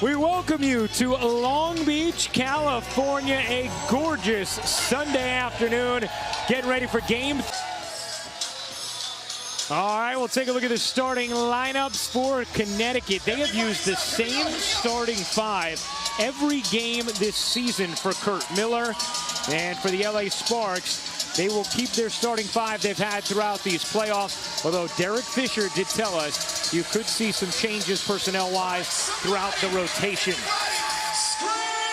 We welcome you to Long Beach, California, a gorgeous Sunday afternoon. Getting ready for game. All right, we'll take a look at the starting lineups for Connecticut. They have used the same starting five every game this season for Kurt Miller. And for the LA Sparks, they will keep their starting five they've had throughout these playoffs. Although Derek Fisher did tell us you could see some changes personnel-wise throughout the rotation.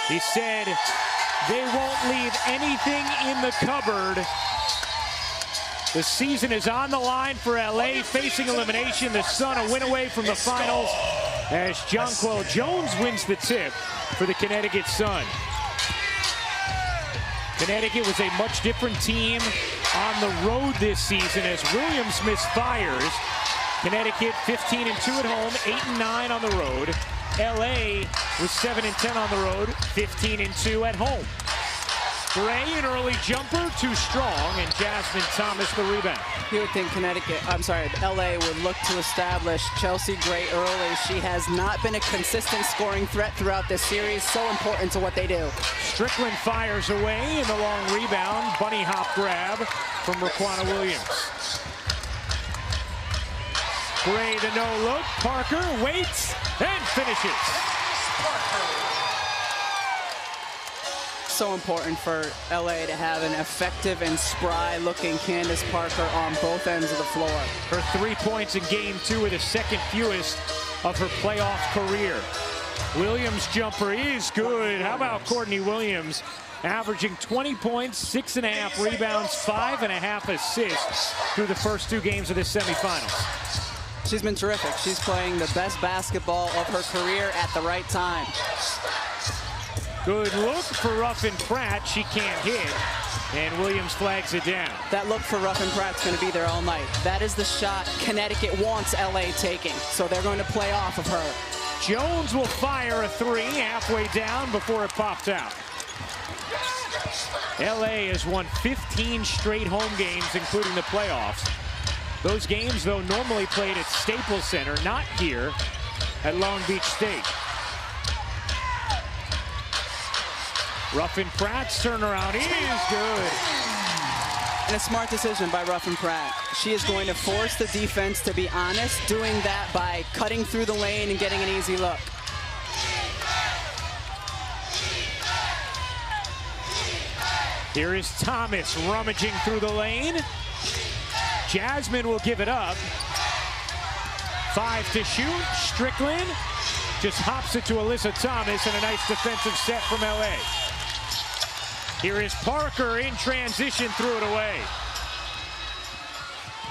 He said they won't leave anything in the cupboard. The season is on the line for LA, facing elimination. The Sun a win away from the finals as Jonquel Jones wins the tip for the Connecticut Sun. Connecticut was a much different team on the road this season as Williams misfires. Connecticut 15-2 at home, 8-9 on the road. LA was 7-10 on the road, 15-2 at home. Gray, an early jumper, too strong, and Jasmine Thomas the rebound. You would think LA would look to establish Chelsea Gray early. She has not been a consistent scoring threat throughout this series. So important to what they do. Strickland fires away in the long rebound. Bunny hop grab from Raquana Williams. Gray the no look. Parker waits and finishes. So important for LA to have an effective and spry-looking Candace Parker on both ends of the floor. Her 3 points in game 2 are the second fewest of her playoff career. Williams' jumper is good. How about Courtney Williams, averaging 20 points, 6.5 rebounds, 5.5 assists through the first 2 games of the semifinals. She's been terrific. She's playing the best basketball of her career at the right time. Good look for Ruffin-Pratt. She can't hit, and Williams flags it down. That look for Ruffin-Pratt's going to be there all night. That is the shot Connecticut wants LA taking, so they're going to play off of her. Jones will fire a 3 halfway down before it popped out. LA has won 15 straight home games, including the playoffs. Those games, though, normally played at Staples Center, not here at Long Beach State. Ruffin-Pratt's turnaround is good. And a smart decision by Ruffin-Pratt. She is going to force the defense to be honest, doing that by cutting through the lane and getting an easy look. Here is Thomas rummaging through the lane. Jasmine will give it up. 5 to shoot. Strickland just hops it to Alyssa Thomas, and a nice defensive set from LA. Here is Parker in transition, threw it away.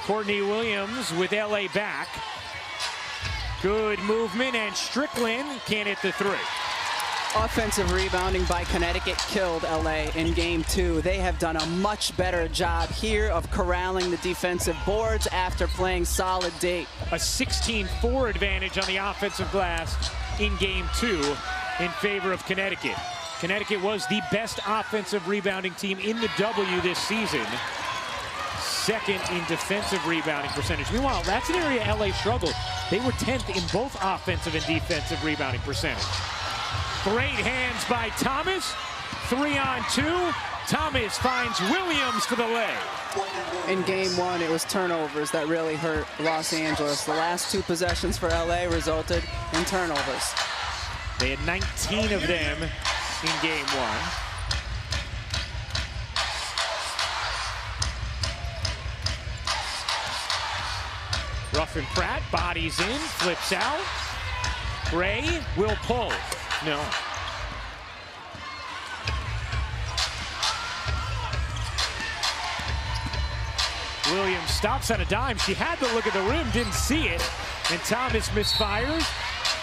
Courtney Williams with LA back. Good movement, and Strickland can't hit the 3. Offensive rebounding by Connecticut killed LA in game 2. They have done a much better job here of corralling the defensive boards after playing solid D. A 16-4 advantage on the offensive glass in game 2 in favor of Connecticut. Connecticut was the best offensive rebounding team in the W this season. Second in defensive rebounding percentage. Meanwhile, that's an area LA struggled. They were 10th in both offensive and defensive rebounding percentage. Great hands by Thomas. 3-on-2. Thomas finds Williams for the lay. In game 1, it was turnovers that really hurt Los Angeles. The last 2 possessions for LA resulted in turnovers. They had 19 of them in game 1. Ruffin-Pratt bodies in, flips out. Gray will pull. No. Williams stops on a dime. She had to look at the rim, didn't see it. And Thomas misfires.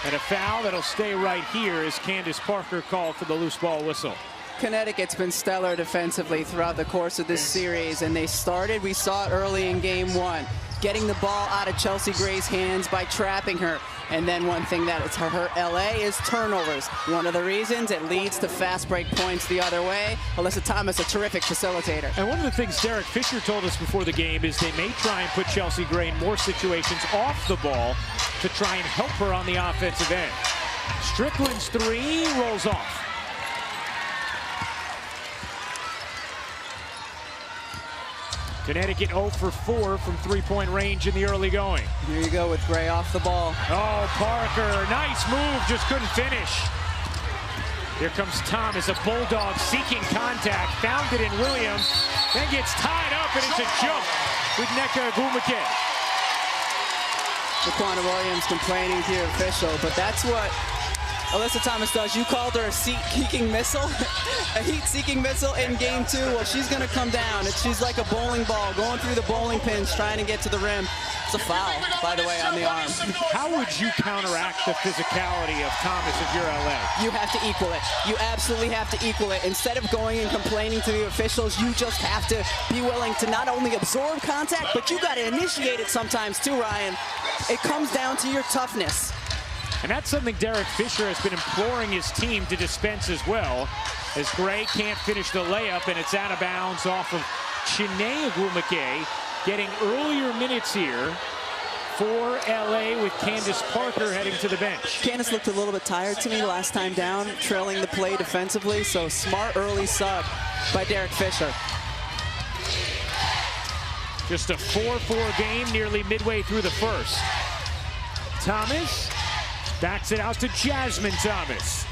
And a foul that'll stay right here as Candace Parker called for the loose ball whistle. Connecticut's been stellar defensively throughout the course of this series, and we saw it early in game 1, getting the ball out of Chelsea Gray's hands by trapping her. And then one thing that it's hurt LA is turnovers. One of the reasons it leads to fast break points the other way. Alyssa Thomas, a terrific facilitator. And one of the things Derek Fisher told us before the game is they may try and put Chelsea Gray in more situations off the ball to try and help her on the offensive end. Strickland's three rolls off. Connecticut 0 for 4 from three-point range in the early going. Here you go with Gray off the ball. Oh, Parker, nice move, just couldn't finish. Here comes Thomas, a Bulldog seeking contact, found it in Williams, then gets tied up, and it's a jump with Nneka Ogwumike. Laquana Williams complaining to your official, but that's what Alyssa Thomas does. You called her a heat-seeking missile, a heat-seeking missile in game 2. Well, she's going to come down. She's like a bowling ball going through the bowling pins, trying to get to the rim. It's a foul, by the way, on the arm. How would you counteract the physicality of Thomas if you're LA? You have to equal it. You absolutely have to equal it. Instead of going and complaining to the officials, you just have to be willing to not only absorb contact, but you got to initiate it sometimes too, Ryan. It comes down to your toughness. And that's something Derek Fisher has been imploring his team to dispense as well, as Gray can't finish the layup, and it's out of bounds off of Chiney Ogwumike, getting earlier minutes here for LA with Candace Parker heading to the bench. Candace looked a little bit tired to me last time down, trailing the play defensively, so smart early sub by Derek Fisher. Just a 4-4 game nearly midway through the first. Thomas backs it out to Jasmine Thomas.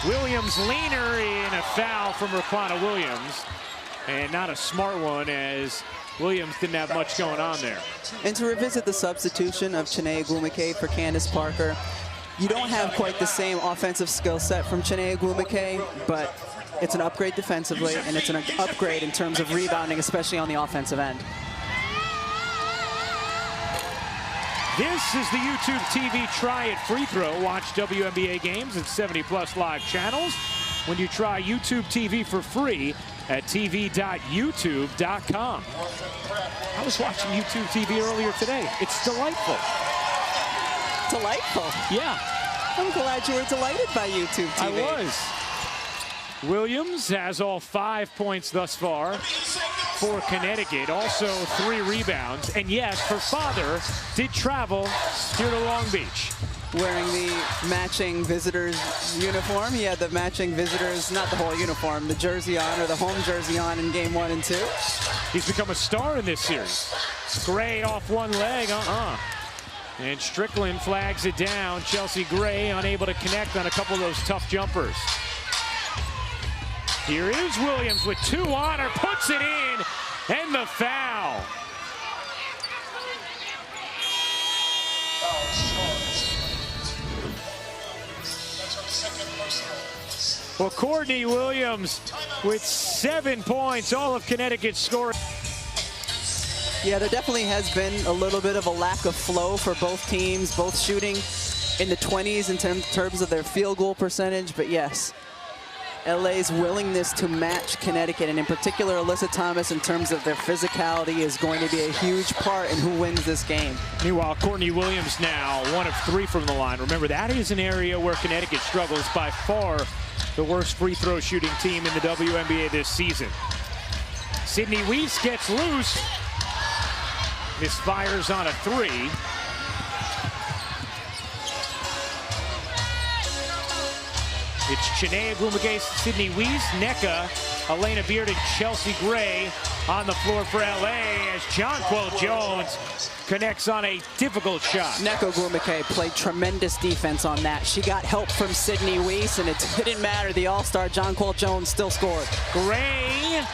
Williams leaner in a foul from Laquana Williams. And not a smart one, as Williams didn't have much going on there. And to revisit the substitution of Chiney Ogwumike for Candace Parker, you don't have quite the same offensive skill set from Chiney Ogwumike, but it's an upgrade defensively, and it's an upgrade in terms of rebounding, especially on the offensive end. This is the YouTube TV Try It free throw. Watch WNBA games at 70+ live channels when you try YouTube TV for free at tv.youtube.com. I was watching YouTube TV earlier today. It's delightful. Delightful? Yeah. I'm glad you were delighted by YouTube TV. I was. Williams has all 5 points thus far for Connecticut, also 3 rebounds. And yes, her father did travel here to Long Beach. Wearing the matching visitors uniform. He had the matching visitors, not the whole uniform, the jersey on, or the home jersey on in game 1 and 2. He's become a star in this series. Gray off one leg, And Strickland flags it down. Chelsea Gray unable to connect on a couple of those tough jumpers. Here is Williams with 2 on her, puts it in, and the foul. Well, Courtney Williams with 7 points, all of Connecticut's score. Yeah, there definitely has been a little bit of a lack of flow for both teams, both shooting in the 20s in terms of their field goal percentage, but yes. LA's willingness to match Connecticut, and in particular Alyssa Thomas, in terms of their physicality, is going to be a huge part in who wins this game. Meanwhile, Courtney Williams now 1 of 3 from the line. Remember, that is an area where Connecticut struggles, by far the worst free throw shooting team in the WNBA this season. Sydney Weiss gets loose. Misfires on a 3. It's Chiney Ogwumike, Sydney Weiss, Nneka, Elena Beard, and Chelsea Gray on the floor for LA as Jonquel Jones connects on a difficult shot. Nneka Ogwumike played tremendous defense on that. She got help from Sydney Weiss, and it didn't matter. The all-star Jonquel Jones still scored. Gray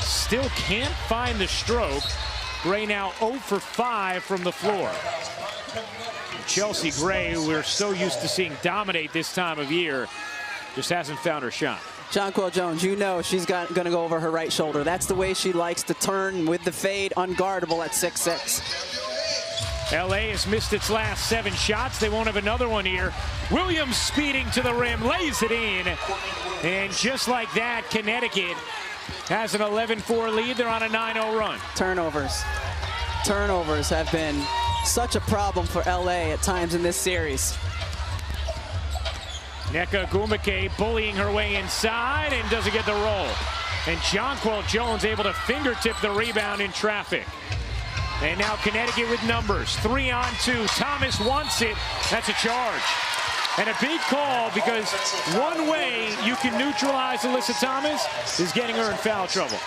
still can't find the stroke. Gray now 0 for 5 from the floor. Chelsea Gray, we're so used to seeing dominate this time of year, just hasn't found her shot. Jonquel Jones, you know she's going to go over her right shoulder. That's the way she likes to turn with the fade, unguardable at 6'6". LA has missed its last 7 shots. They won't have another one here. Williams speeding to the rim, lays it in. And just like that, Connecticut has an 11-4 lead. They're on a 9-0 run. Turnovers. Turnovers have been such a problem for LA at times in this series. Nneka Ogwumike bullying her way inside and doesn't get the roll. And Jonquel Jones able to fingertip the rebound in traffic. And now Connecticut with numbers. 3-on-2. Thomas wants it. That's a charge. And a big call, because one way you can neutralize Alyssa Thomas is getting her in foul trouble.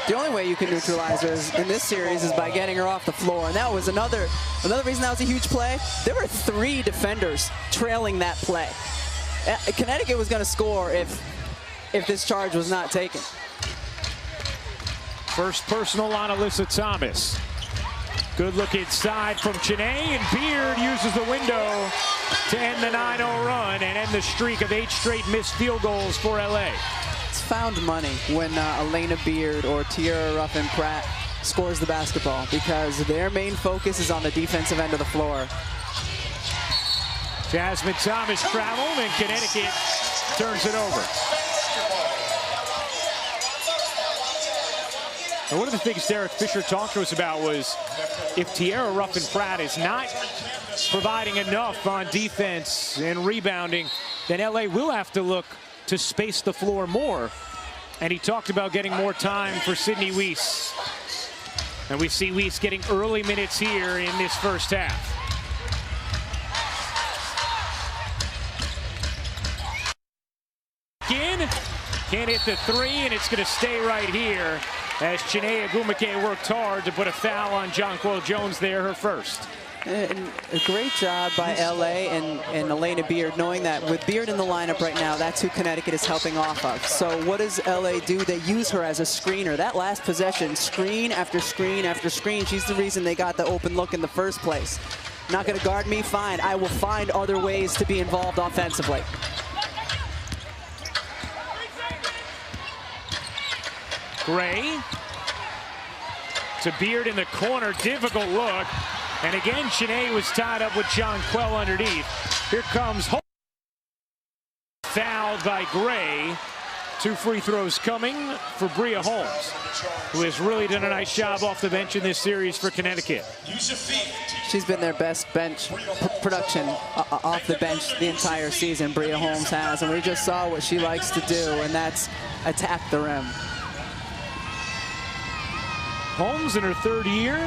The only way you can neutralize her in this series is by getting her off the floor. And that was another reason that was a huge play. There were 3 defenders trailing that play. Connecticut was going to score if this charge was not taken. First personal on Alyssa Thomas. Good look inside from Chene, and Beard uses the window to end the 9-0 run and end the streak of 8 straight missed field goals for LA. It's found money when Elena Beard or Tierra Ruffin-Pratt scores the basketball, because their main focus is on the defensive end of the floor. Jasmine Thomas traveled, and Connecticut turns it over. And one of the things Derek Fisher talked to us about was, if Tierra Ruffin-Pratt is not providing enough on defense and rebounding, then LA will have to look to space the floor more. And he talked about getting more time for Sydney Weiss. And we see Weiss getting early minutes here in this first half. Can't hit the 3, and it's going to stay right here as Chiney Agumake worked hard to put a foul on Jonquel Jones there, her first. And a great job by LA and Elena Beard, knowing that with Beard in the lineup right now, that's who Connecticut is helping off of. So what does LA do? They use her as a screener. That last possession, screen after screen after screen. She's the reason they got the open look in the first place. Not going to guard me? Fine. I will find other ways to be involved offensively. Gray to Beard in the corner, difficult look. And again, Chiney was tied up with Jonquel underneath. Here comes Holmes. Fouled by Gray. 2 free throws coming for Bria Holmes, who has really done a nice job off the bench in this series for Connecticut. She's been their best bench production off the bench the entire season, Bria Holmes has. And we just saw what she likes to do, and that's attack the rim. Holmes in her 3rd year.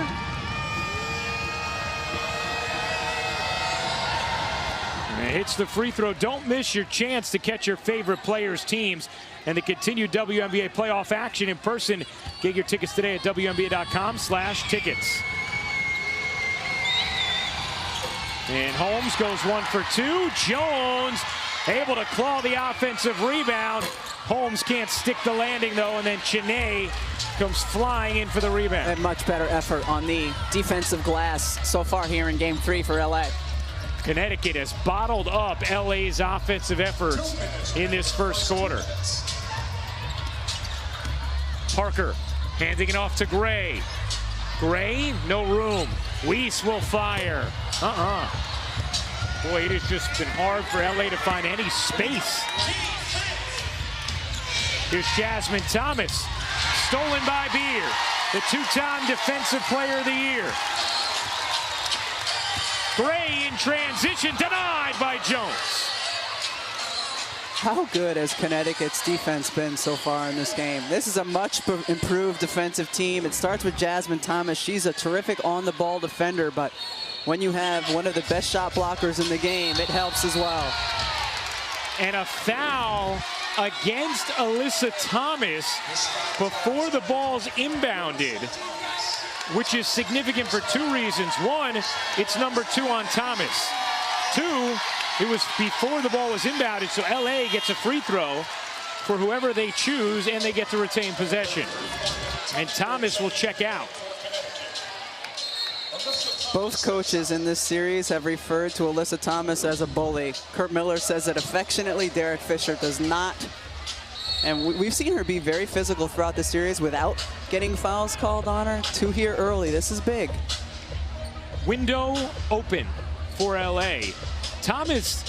And hits the free throw. Don't miss your chance to catch your favorite players' teams and the continued WNBA playoff action in person. Get your tickets today at WNBA.com/tickets. And Holmes goes 1 for 2. Jones able to claw the offensive rebound. Holmes can't stick the landing, though, and then Chiney comes flying in for the rebound. A much better effort on the defensive glass so far here in Game 3 for LA. Connecticut has bottled up LA's offensive efforts in this first quarter. Parker handing it off to Gray. Gray, no room. Weiss will fire. Boy, it has just been hard for LA to find any space. Here's Jasmine Thomas, stolen by Beard, the 2-time Defensive Player of the Year. Gray in transition, denied by Jones. How good has Connecticut's defense been so far in this game? This is a much improved defensive team. It starts with Jasmine Thomas. She's a terrific on-the-ball defender, but when you have one of the best shot blockers in the game, it helps as well. And a foul against Alyssa Thomas before the ball's inbounded, which is significant for 2 reasons. 1, it's number 2 on Thomas. 2, it was before the ball was inbounded, so LA gets a free throw for whoever they choose, and they get to retain possession. And Thomas will check out. Both coaches in this series have referred to Alyssa Thomas as a bully. Curt Miller says it affectionately. Derek Fisher does not. And we've seen her be very physical throughout the series without getting fouls called on her. 2 here early. This is big. Window open for LA. Thomas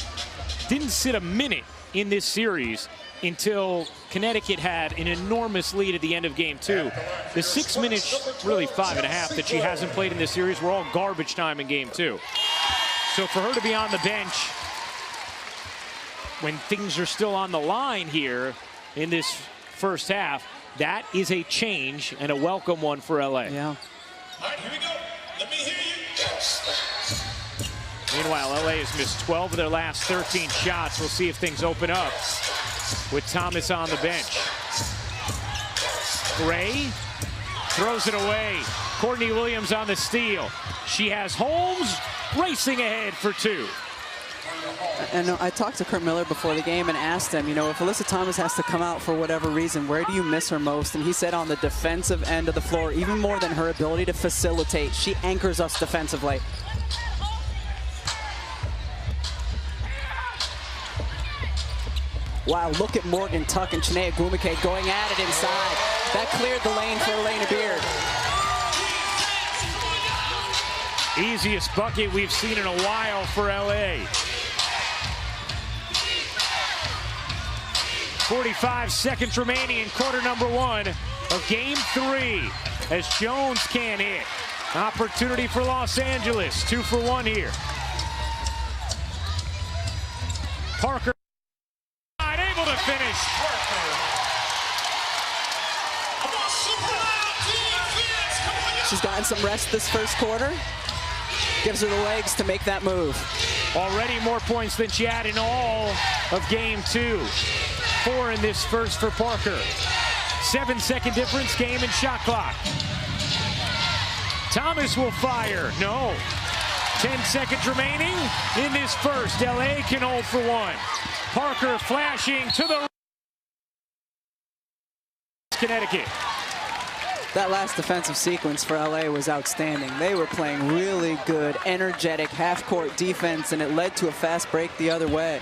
didn't sit a minute in this series until Connecticut had an enormous lead at the end of Game 2. The 6 minutes, really 5.5, that she hasn't played in this series were all garbage time in Game 2. So for her to be on the bench when things are still on the line here in this first half, that is a change and a welcome one for LA. Yeah. All right, here we go. Meanwhile, LA has missed 12 of their last 13 shots. We'll see if things open up with Thomas on the bench. Gray throws it away. Courtney Williams on the steal. She has Holmes racing ahead for two. And I talked to Kurt Miller before the game and asked him, you know, if Alyssa Thomas has to come out for whatever reason, where do you miss her most? And he said on the defensive end of the floor, even more than her ability to facilitate, she anchors us defensively. Wow, look at Morgan Tuck and Chinea Gumake going at it inside. That cleared the lane for Elena Beard. Easiest bucket we've seen in a while for LA. 45 seconds remaining in quarter number one of game three as Jones can't hit. Opportunity for Los Angeles, 2 for 1 here. Parker not able to finish. She's gotten some rest this first quarter. Gives her the legs to make that move. Already more points than she had in all of game two. 4 in this first for Parker. 7-second difference, game and shot clock. Thomas will fire. No. 10 seconds remaining in this first. LA can hold for 1. Parker flashing to the Connecticut. That last defensive sequence for LA was outstanding. They were playing really good, energetic half-court defense, and it led to a fast break the other way.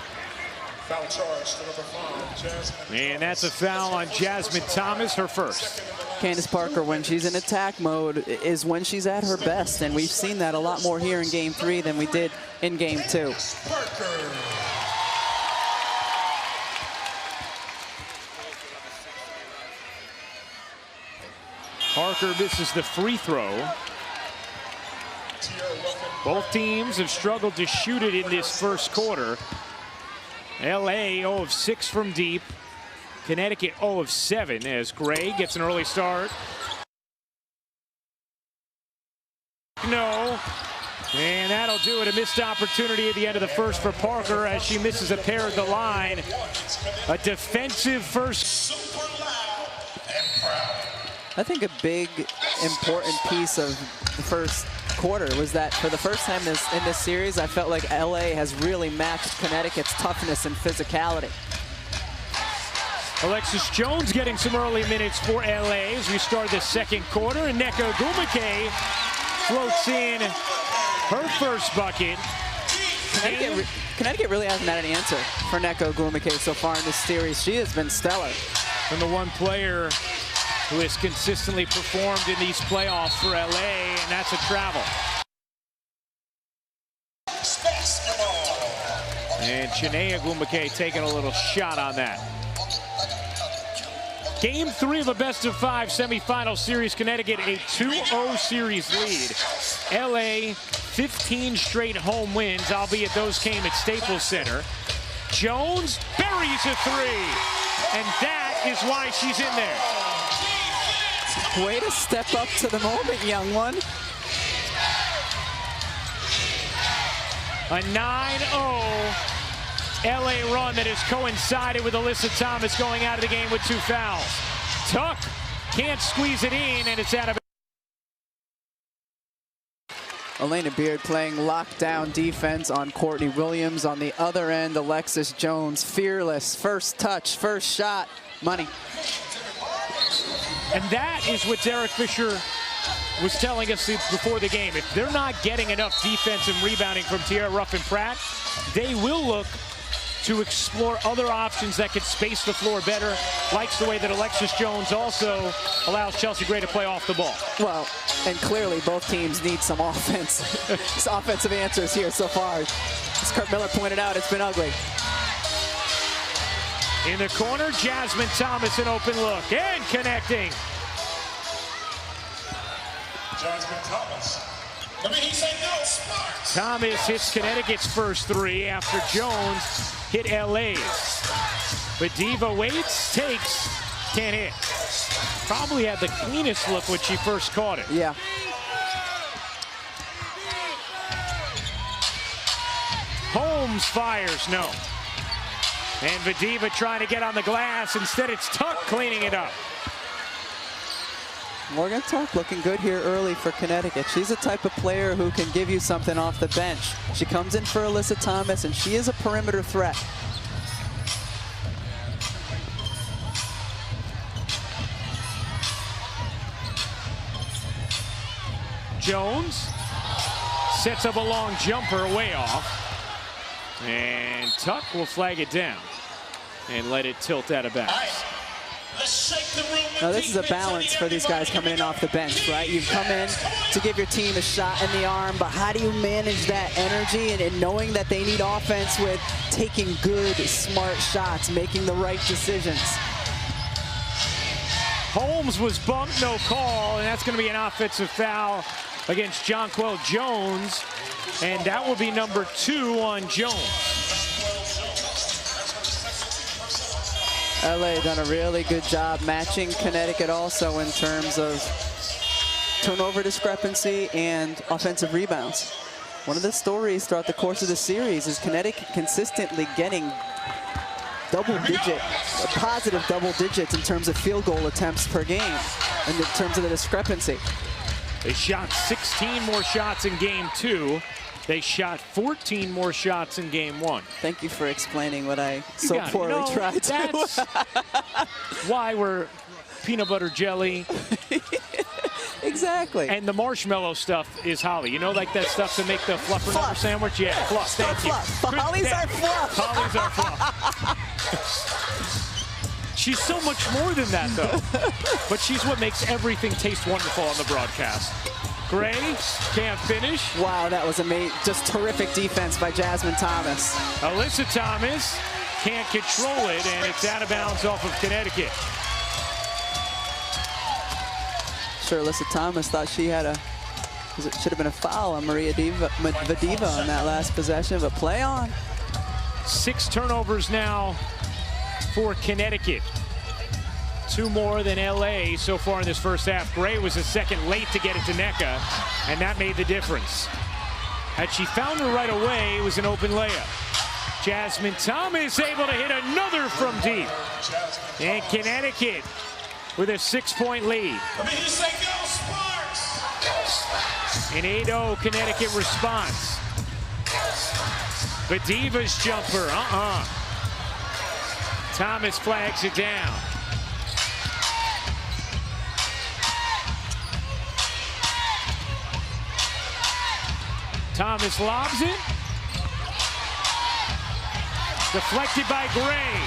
Foul charge to number 5, Jasmine. And that's a foul on Jasmine Thomas, her first. Candace Parker, when she's in attack mode, is when she's at her best, and we've seen that a lot more here in game 3 than we did in game 2. Parker misses the free throw. Both teams have struggled to shoot it in this first quarter. LA 0 of 6 from deep. Connecticut 0 of 7 as Gray gets an early start. No. And that'll do it. A missed opportunity at the end of the first for Parker as she misses a pair at the line. A defensive first. I think a big, important piece of the first quarter was that for the first time in this series, I felt like LA has really matched Connecticut's toughness and physicality. Alexis Jones getting some early minutes for LA as we start the second quarter, and Nneka Ogwumike floats in her first bucket. Connecticut really hasn't had an answer for Nneka Ogwumike so far in this series. She has been stellar. And the one player who has consistently performed in these playoffs for LA, and that's a travel. And Chinea Ogwumike taking a little shot on that. Game 3 of a best-of-5 semifinal series. Connecticut a 2-0 series lead. LA 15 straight home wins, albeit those came at Staples Center. Jones buries a 3, and that is why she's in there. Way to step up to the moment, young one. A 9-0 LA run that has coincided with Alyssa Thomas going out of the game with 2 fouls. Tuck can't squeeze it in, and it's out of it. Elena Beard playing lockdown defense on Courtney Williams. On the other end, Alexis Jones, fearless. First touch, first shot, money. And that is what Derek Fisher was telling us before the game. If they're not getting enough defense and rebounding from Tierra Ruffin-Pratt, they will look to explore other options that could space the floor better. Likes the way that Alexis Jones also allows Chelsea Gray to play off the ball. Well, and clearly both teams need some offense. Some offensive answers here so far. As Kurt Miller pointed out, it's been ugly. In the corner, Jasmine Thomas, an open look, and connecting. Jasmine Thomas. I mean, he said no, smart. Thomas hits Connecticut's first 3 after Jones hit LA's. But Diva waits, takes, can't hit. Probably had the cleanest look when she first caught it. Yeah. Holmes fires, no. And Vadeeva trying to get on the glass. Instead, it's Tuck cleaning it up. Morgan Tuck looking good here early for Connecticut. She's the type of player who can give you something off the bench. She comes in for Alyssa Thomas, and she is a perimeter threat. Jones sets up a long jumper way off. And Tuck will flag it down and let it tilt out of bounds. Now this is a balance for these guys coming in off the bench, right? You've come in to give your team a shot in the arm, but how do you manage that energy and knowing that they need offense with taking good, smart shots, making the right decisions? Holmes was bumped, no call, and that's going to be an offensive foul against Jonquel Jones, and that will be number 2 on Jones. LA done a really good job matching Connecticut also in terms of turnover discrepancy and offensive rebounds. One of the stories throughout the course of the series is Connecticut consistently getting positive double digits in terms of field goal attempts per game and in terms of the discrepancy. They shot 16 more shots in game 2. They shot 14 more shots in game 1. Thank you for explaining what I so poorly tried to. That's why we're peanut butter jelly. Exactly. And the marshmallow stuff is Holly. You know, like that stuff to make the fluffer number sandwich? Yeah, fluff. Thank you. Hollies are fluff. Hollies are fluff. She's so much more than that, though. But she's what makes everything taste wonderful on the broadcast. Gray can't finish. Wow, that was amazing. Just terrific defense by Jasmine Thomas. Alyssa Thomas can't control it, and it's out of bounds off of Connecticut. Sure, Alyssa Thomas thought she had should have been a foul on Vadeeva on that last possession, but play on. 6 turnovers now for Connecticut. 2 more than LA so far in this first half. Gray was a second late to get it to Nneka, and that made the difference. Had she found her right away, it was an open layup. Jasmine Thomas able to hit another from deep. And Connecticut with a 6-point lead. An 8-0 Connecticut response. Vadeeva's jumper, Thomas flags it down. Thomas lobs it. Deflected by Gray.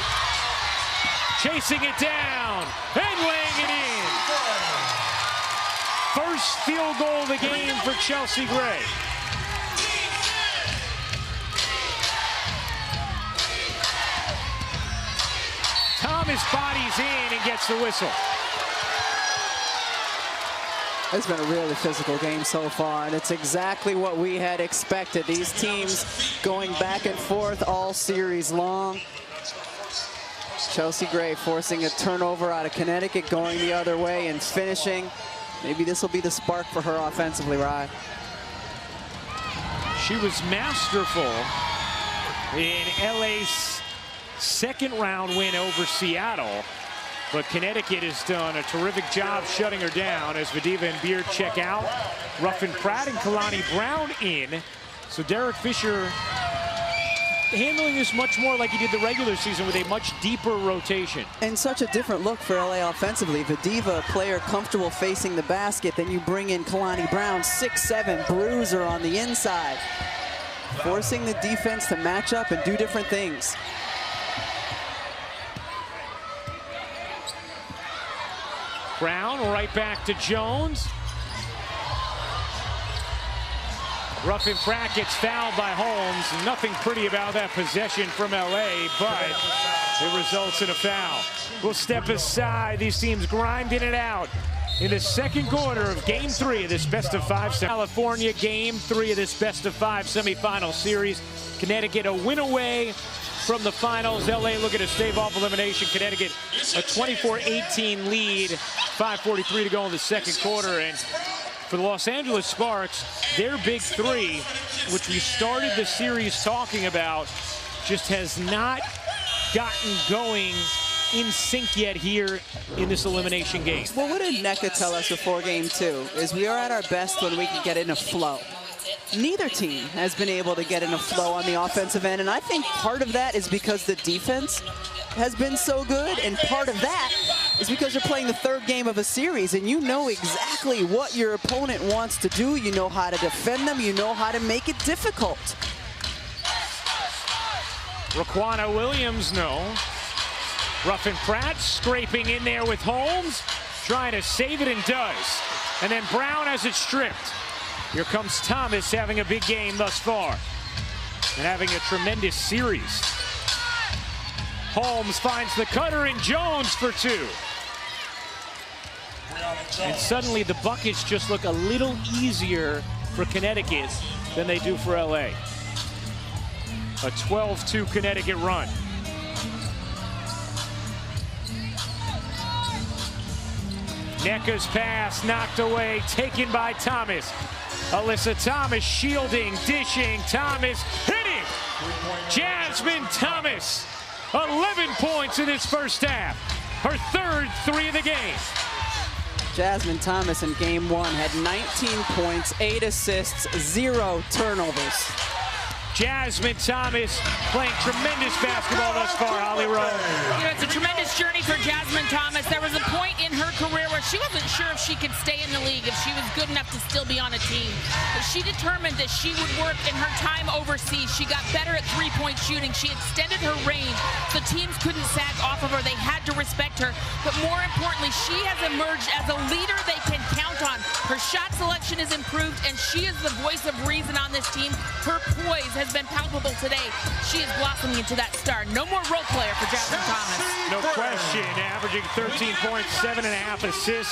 Chasing it down and laying it in. First field goal of the game for Chelsea Gray. Thomas bodies in and gets the whistle. It's been a really physical game so far, and it's exactly what we had expected. These teams going back and forth all series long. Chelsea Gray forcing a turnover out of Connecticut, going the other way and finishing. Maybe this will be the spark for her offensively, Rye. She was masterful in LA's second round win over Seattle. But Connecticut has done a terrific job shutting her down as Vadeeva and Beard check out. Ruffin Pratt and Kalani Brown in. So Derek Fisher handling this much more like he did the regular season with a much deeper rotation. And such a different look for LA offensively. Vadeeva, a player comfortable facing the basket. Then you bring in Kalani Brown, 6'7", bruiser on the inside. Forcing the defense to match up and do different things. Brown right back to Jones. Ruffin Pratt gets fouled by Holmes. Nothing pretty about that possession from LA, but it results in a foul. We'll step aside. These teams grinding it out in the second quarter of Game 3 of this best-of-5. California Game 3 of this best-of-5 semifinal series. Connecticut a win away from the finals. LA looking to stave off elimination. Connecticut a 24-18 lead. 5:43 to go in the second quarter, and For the Los Angeles Sparks, their big three, which we started the series talking about, just has not gotten going in sync yet here in this elimination game. Well, what did NECA tell us before game 2? Is we are at our best when we can get in a flow. Neither team has been able to get in a flow on the offensive end, and I think part of that is because the defense has been so good, and part of that is because you're playing the third game of a series, and you know exactly what your opponent wants to do. You know how to defend them. You know how to make it difficult. Raquana Williams, no. Ruffin-Pratt scraping in there with Holmes, trying to save it and does. And then Brown has it stripped. Here comes Thomas having a big game thus far and having a tremendous series. Holmes finds the cutter and Jones for 2. And suddenly the buckets just look a little easier for Connecticut than they do for LA. A 12-2 Connecticut run. NECA's pass knocked away, taken by Thomas. Alyssa Thomas shielding, dishing, Thomas hitting. Jasmine Thomas, 11 points in this first half. Her third 3 of the game. Jasmine Thomas in game 1 had 19 points, 8 assists, 0 turnovers. Jasmine Thomas playing tremendous basketball thus far, Holly Rowe. You know, it's a tremendous journey for Jasmine Thomas. There was a point in her career where she wasn't sure if she could stay in the league, if she was good enough to still be on a team. But she determined that she would work in her time overseas. She got better at three-point shooting. She extended her range, so teams couldn't sag off of her. They had to respect her. But more importantly, she has emerged as a leader they can count on. Her shot selection is improved, and she is the voice of reason on this team. Her poise has been palpable today. She is blossoming into that star. No more role player for Jasmine Thomas. No question, averaging 13 points, 7.5 assists,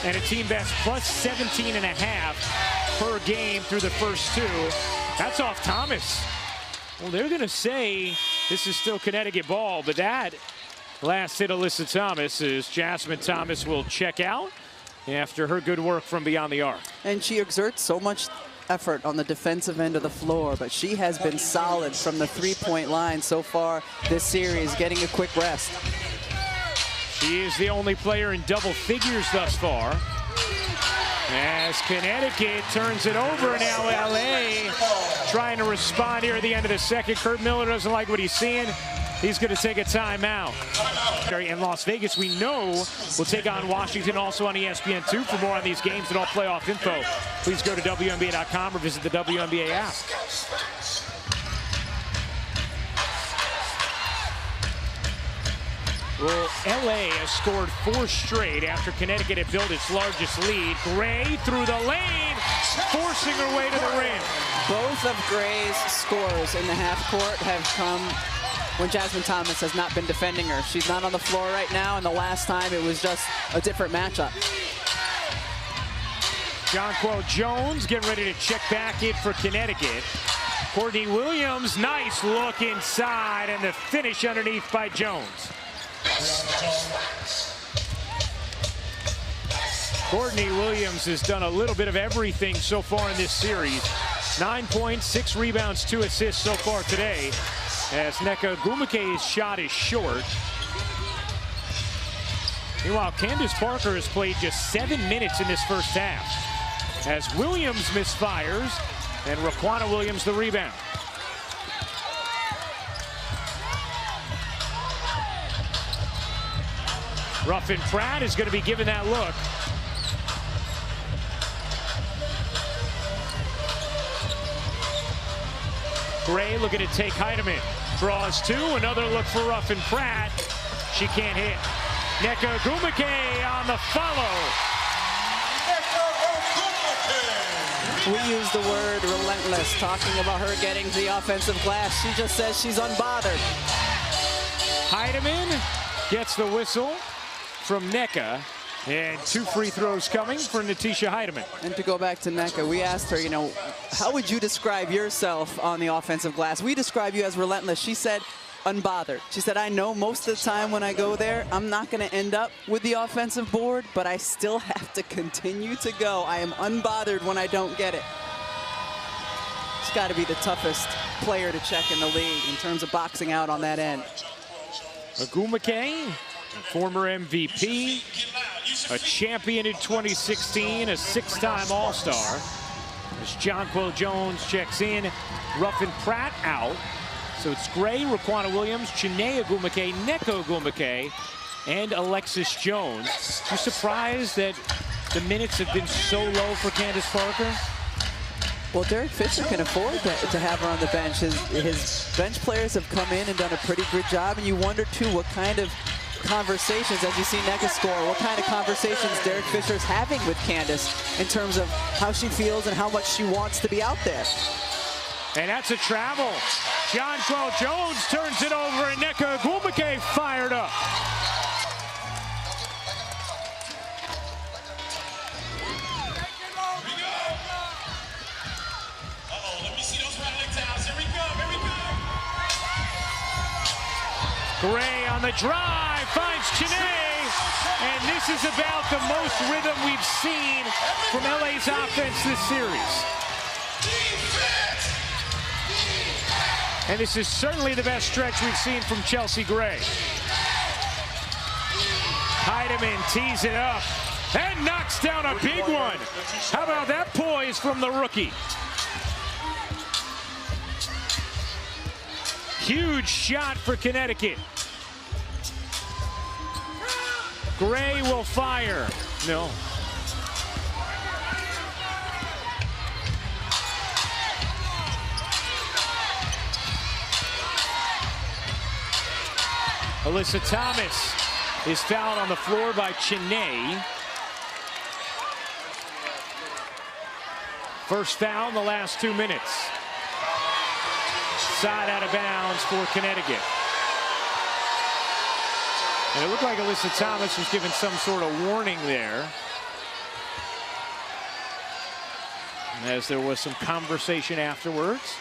and a team best plus 17.5 per game through the first 2. That's off Thomas. Well, they're going to say this is still Connecticut ball, but that last hit Alyssa Thomas is Jasmine Thomas will check out after her good work from beyond the arc. And she exerts so much effort on the defensive end of the floor, but she has been solid from the three-point line so far this series, getting a quick rest. She is the only player in double figures thus far. As Connecticut turns it over, now LA trying to respond here at the end of the second. Kurt Miller doesn't like what he's seeing. He's going to take a timeout. In Las Vegas, we know will take on Washington, also on ESPN2. For more on these games and all playoff info, please go to WNBA.com or visit the WNBA app. Well, LA has scored 4 straight after Connecticut had built its largest lead. Gray through the lane, forcing her way to the rim. Both of Gray's scores in the half court have come when Jasmine Thomas has not been defending her. She's not on the floor right now, and the last time it was just a different matchup. Jonquel Jones getting ready to check back in for Connecticut. Courtney Williams, nice look inside, and the finish underneath by Jones. Courtney Williams has done a little bit of everything so far in this series. 9 points, 6 rebounds, 2 assists so far today, as Nneka Ogwumike's shot is short. Meanwhile, Candace Parker has played just 7 minutes in this first half, as Williams misfires and Raquana Williams the rebound. Ruffin-Pratt is going to be given that look. Gray looking to take Heidemann. Draws 2, another look for Ruffin-Pratt. She can't hit. Nneka Ogwumike on the follow. We use the word relentless, talking about her getting to the offensive glass. She just says she's unbothered. Heidemann gets the whistle from Nneka, and 2 free throws coming for Natisha Heidemann. And to go back to Nneka, we asked her, you know, how would you describe yourself on the offensive glass? We describe you as relentless. She said, unbothered. She said, I know most of the time when I go there, I'm not going to end up with the offensive board, but I still have to continue to go. I am unbothered when I don't get it. She's got to be the toughest player to check in the league in terms of boxing out on that end. Ogwumike, a former MVP, a champion in 2016, a 6-time All-Star. As Jonquel Jones checks in, Ruffin Pratt out. So it's Gray, Raquana Williams, Chiney Ogwumike, Nneka Ogwumike, and Alexis Jones. You surprised that the minutes have been so low for Candace Parker? Well, Derek Fisher can afford to have her on the bench. His bench players have come in and done a pretty good job, and you wonder, too, what kind of conversations, as you see Nneka score, what kind of conversations Derek Fisher is having with Candace in terms of how she feels and how much she wants to be out there. And that's a travel. Jonquel Jones turns it over, and Nneka Ogwumike fired up. Gray on the drive, finds Chiney, and this is about the most rhythm we've seen from LA's offense this series. And this is certainly the best stretch we've seen from Chelsea Gray. Heidemann tees it up and knocks down a big one. How about that poise from the rookie? Huge shot for Connecticut. Gray will fire. No. Alyssa Thomas is fouled on the floor by Chiney. First foul in the last 2 minutes. Side out of bounds for Connecticut. And it looked like Alyssa Thomas was given some sort of warning there, as there was some conversation afterwards.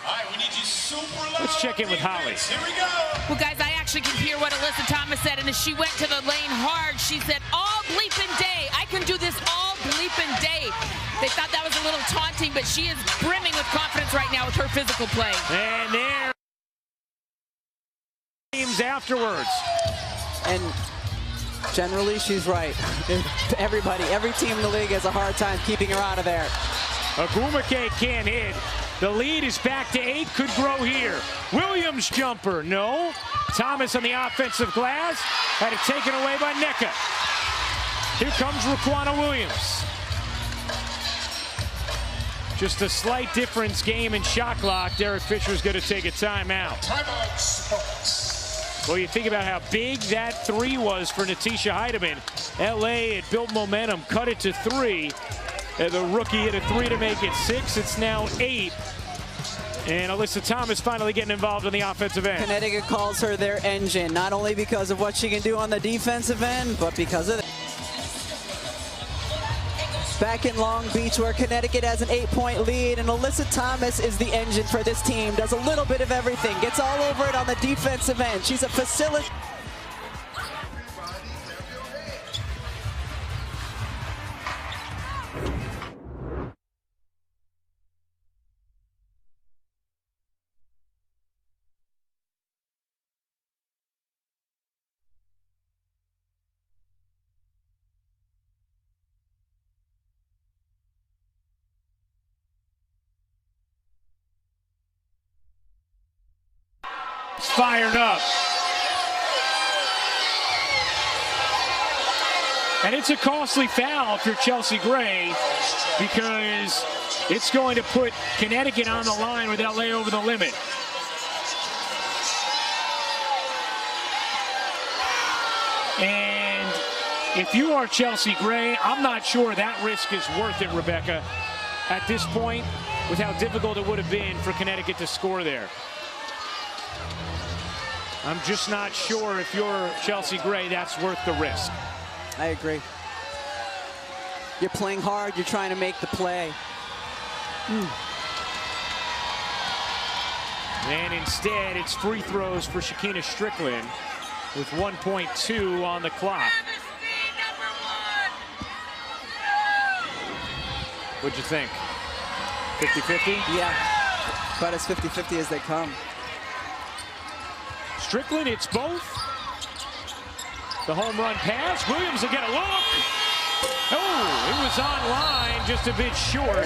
All right, we need you super loud. Let's check in with Holly. Here we go. Well, guys, I actually can hear what Alyssa Thomas said, and as she went to the lane hard, she said, all bleeping day. I can do this all bleeping day. They thought that was a little taunting, but she is brimming with confidence right now with her physical play. And there teams afterwards. And generally, she's right. Every team in the league has a hard time keeping her out of there. Ogwumike can't hit. The lead is back to 8, could grow here. Williams jumper, no. Thomas on the offensive glass, had it taken away by Nneka. Here comes Raquana Williams. Just a slight difference game in shot clock. Derek Fisher's going to take a timeout. Well, you think about how big that 3 was for Natisha Heidemann. LA had built momentum, cut it to 3. And the rookie hit a 3 to make it 6. It's now 8. And Alyssa Thomas finally getting involved on the offensive end. Connecticut calls her their engine, not only because of what she can do on the defensive end, but because of back in Long Beach, where Connecticut has an 8-point lead, and Alyssa Thomas is the engine for this team. Does a little bit of everything, gets all over it on the defensive end. She's a facilitator. Fired up. And it's a costly foul for Chelsea Gray, because it's going to put Connecticut on the line with LA over the limit. And if you are Chelsea Gray, I'm not sure that risk is worth it, Rebecca, at this point, with how difficult it would have been for Connecticut to score there. I'm just not sure if you're Chelsea Gray, that's worth the risk. I agree. You're playing hard, you're trying to make the play. And instead, it's free throws for Shekinna Strickland with 1.2 on the clock. What'd you think? 50-50? Yeah, about as 50-50 as they come. Strickland, it's both. The home run pass. Williams will get a look. Oh, it was online, just a bit short.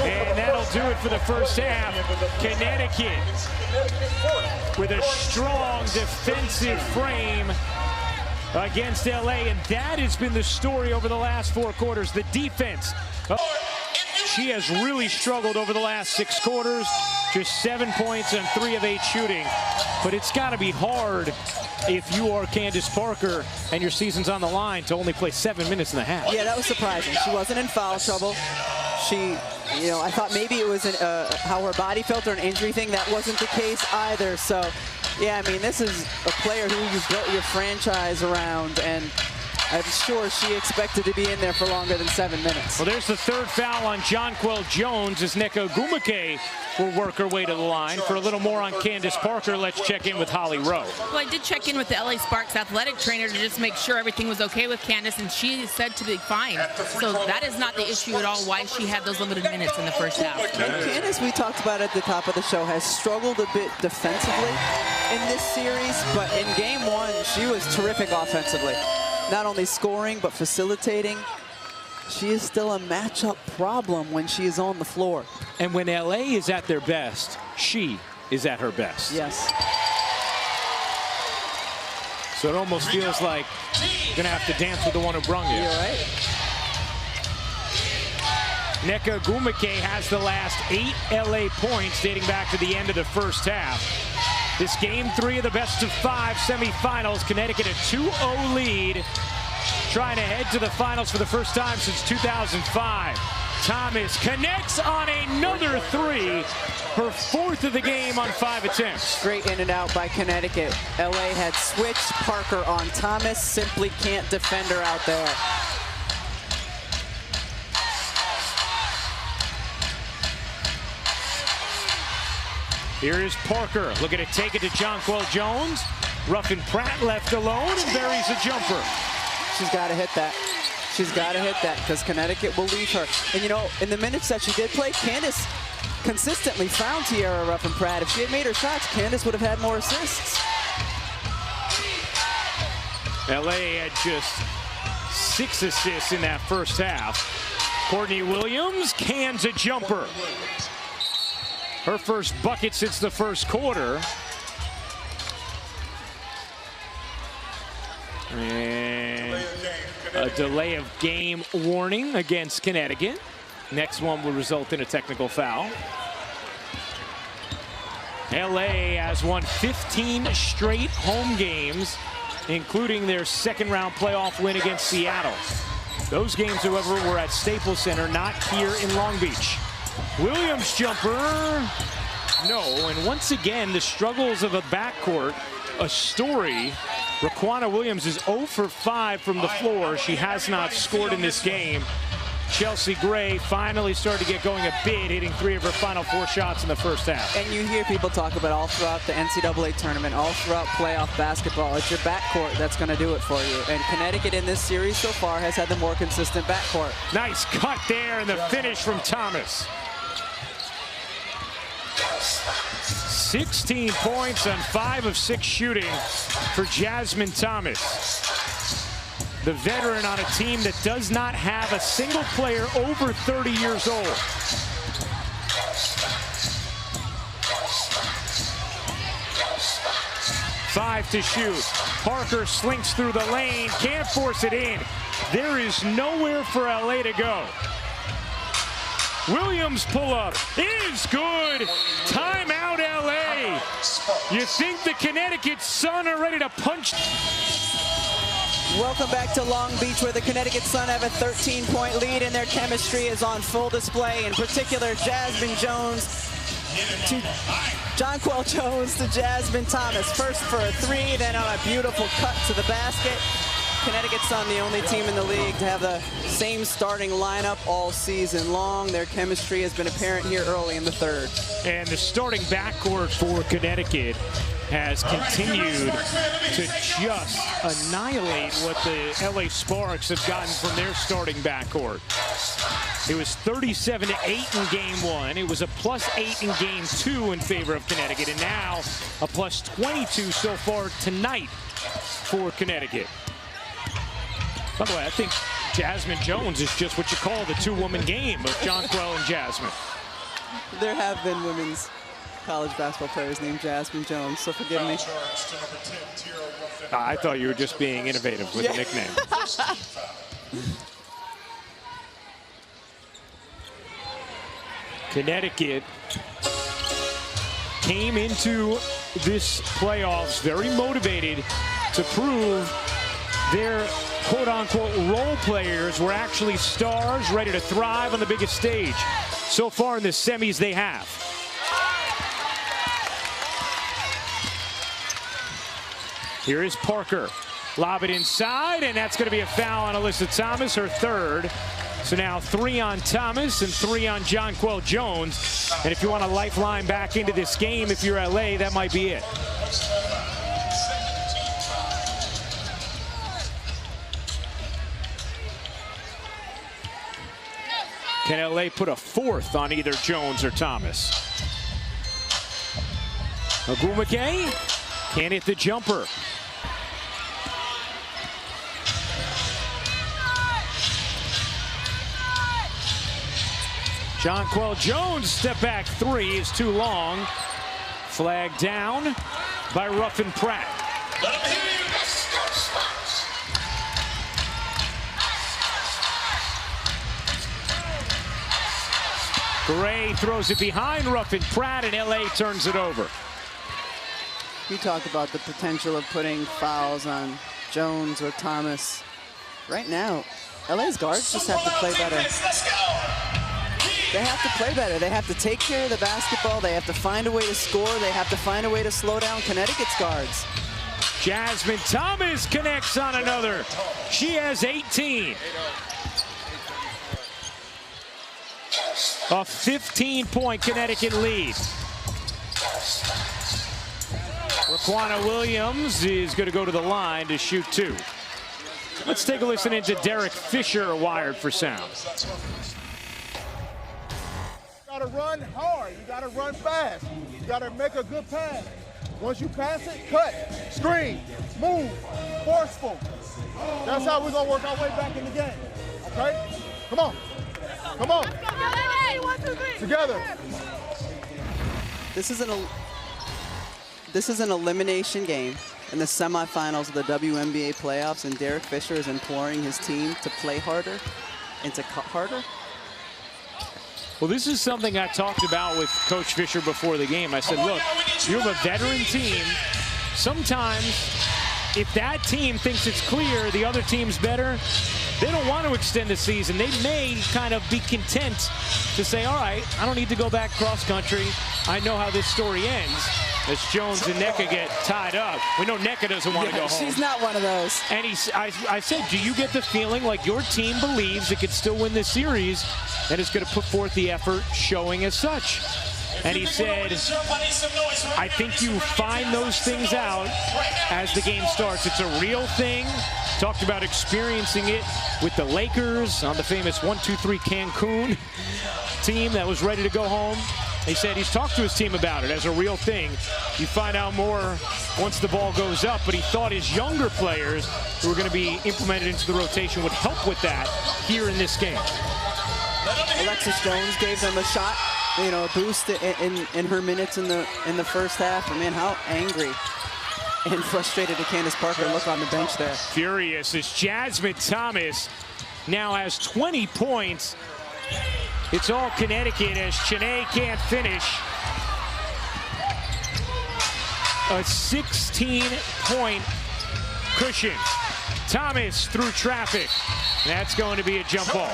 And that'll do it for the first half. Connecticut with a strong defensive frame against LA. And that has been the story over the last 4 quarters. The defense. She has really struggled over the last 6 quarters. Just 7 points on 3 of 8 shooting. But it's got to be hard if you are Candace Parker and your season's on the line to only play 7 minutes in the half. Yeah, that was surprising. She wasn't in foul trouble. She, I thought maybe it was how her body felt or an injury thing. That wasn't the case either. So, yeah, I mean, this is a player who you built your franchise around, and I'm sure she expected to be in there for longer than 7 minutes. Well, there's the 3rd foul on Jonquel Jones as Nneka Ogwumike will work her way to the line. For a little more on Candace Parker, let's check in with Holly Rowe. Well, I did check in with the LA Sparks athletic trainer to just make sure everything was okay with Candace, and she said to be fine. So that is not the issue at all, why she had those limited minutes in the first half. And Candace, we talked about at the top of the show, has struggled a bit defensively in this series, but in game 1, she was terrific offensively. Not only scoring, but facilitating. She is still a matchup problem when she is on the floor. And when LA is at their best, she is at her best. Yes. So it almost feels like you're going to have to dance with the one who brung you. You're right. Nneka Ogwumike has the last 8 LA points dating back to the end of the first half. This game 3 of the best-of-5 semifinals. Connecticut a 2-0 lead, trying to head to the finals for the first time since 2005. Thomas connects on another 3, her 4th of the game on 5 attempts. Great in and out by Connecticut. LA had switched Parker on Thomas, simply can't defend her out there. Here is Parker, looking to take it to Jonquel Jones. Ruffin Pratt left alone and buries a jumper. She's got to hit that. She's got to hit that because Connecticut will leave her. And in the minutes that she did play, Candace consistently found Tiara Ruffin Pratt. If she had made her shots, Candace would have had more assists. LA had just 6 assists in that first half. Courtney Williams cans a jumper. Her first bucket since the first quarter. And a delay of game warning against Connecticut. Next one will result in a technical foul. LA has won 15 straight home games, including their 2nd-round playoff win against Seattle. Those games, however, were at Staples Center, not here in Long Beach. Williams jumper, no, and once again, the struggles of a backcourt, a story. Raquana Williams is 0 for 5 from the floor. She has not scored in this game. Chelsea Gray finally started to get going a bit, hitting 3 of her final 4 shots in the first half. And you hear people talk about all throughout the NCAA tournament, all throughout playoff basketball, it's your backcourt that's going to do it for you. And Connecticut in this series so far has had the more consistent backcourt. Nice cut there and the finish from Thomas. 16 points on 5 of 6 shooting for Jasmine Thomas. The veteran on a team that does not have a single player over 30 years old. Five to shoot. Parker slinks through the lane, can't force it in. There is nowhere for LA to go. Williams pull-up is good. Timeout, LA. You think the Connecticut Sun are ready to punch? Welcome back to Long Beach, where the Connecticut Sun have a 13-point lead, and their chemistry is on full display. In particular, Jonquel Jones to Jasmine Thomas. First for a 3, then on a beautiful cut to the basket. Connecticut's not the only team in the league to have the same starting lineup all season long. Their chemistry has been apparent here early in the third. And the starting backcourt for Connecticut has continued to just annihilate what the LA Sparks have gotten from their starting backcourt. It was 37-8 in game one. It was a +8 in game two in favor of Connecticut, and now a +22 so far tonight for Connecticut. By the way, I think Jasmine Jones is just what you call the two-woman game of Jonquel and Jasmine. There have been women's college basketball players named Jasmine Jones, so forgive me. I thought you were just being innovative with a nickname. Connecticut came into this playoffs very motivated to prove their quote-unquote role players were actually stars ready to thrive on the biggest stage. So far in the semis they have. Here is Parker. Lob it inside, and that's going to be a foul on Alyssa Thomas, her third. So now 3 on Thomas and 3 on Jonquel Jones. And if you want a lifeline back into this game, if you're LA, that might be it. Can LA put a 4th on either Jones or Thomas? Ogwumike can't hit the jumper. Jonquel Jones step back 3 is too long. Flag down by Ruffin Pratt. Gray throws it behind Ruffin Pratt, and LA turns it over. You talk about the potential of putting fouls on Jones or Thomas. Right now, LA's guards just have to play better. They have to play better. They have to take care of the basketball. They have to find a way to score. They have to find a way to slow down Connecticut's guards. Jasmine Thomas connects on another. She has 18. A 15-point Connecticut lead. Raquana Williams is going to go to the line to shoot 2. Let's take a listen into Derek Fisher, wired for sound. You gotta run hard. You gotta run fast. You gotta make a good pass. Once you pass it, cut, screen, move, forceful. That's how we're gonna work our way back in the game. Okay? Come on. Come on. Together. This is an elimination game in the semifinals of the WNBA playoffs, and Derek Fisher is imploring his team to play harder and to cut harder. Well, this is something I talked about with Coach Fisher before the game. I said, look, you have a veteran team. Sometimes, if that team thinks it's clear, the other team's better, they don't want to extend the season. They may kind of be content to say, all right, I don't need to go back cross country. I know how this story ends. As Jones and Nneka get tied up. We know Nneka doesn't want to go home. She's not one of those. And I said, do you get the feeling like your team believes it could still win this series and is going to put forth the effort showing as such? And he said, I think you find those things out as the game starts. It's a real thing. Talked about experiencing it with the Lakers on the famous 1-2-3 Cancun team that was ready to go home. He said he's talked to his team about it as a real thing. You find out more once the ball goes up, but he thought his younger players who were going to be implemented into the rotation would help with that here in this game. Alexis Jones gave them a shot, you know, a boost in her minutes in the first half. And man, how angry and frustrated did Candace Parker look on the bench there. Furious as Jasmine Thomas now has 20 points. It's all Connecticut as Chiney can't finish. A 16-point cushion. Thomas through traffic. That's going to be a jump ball.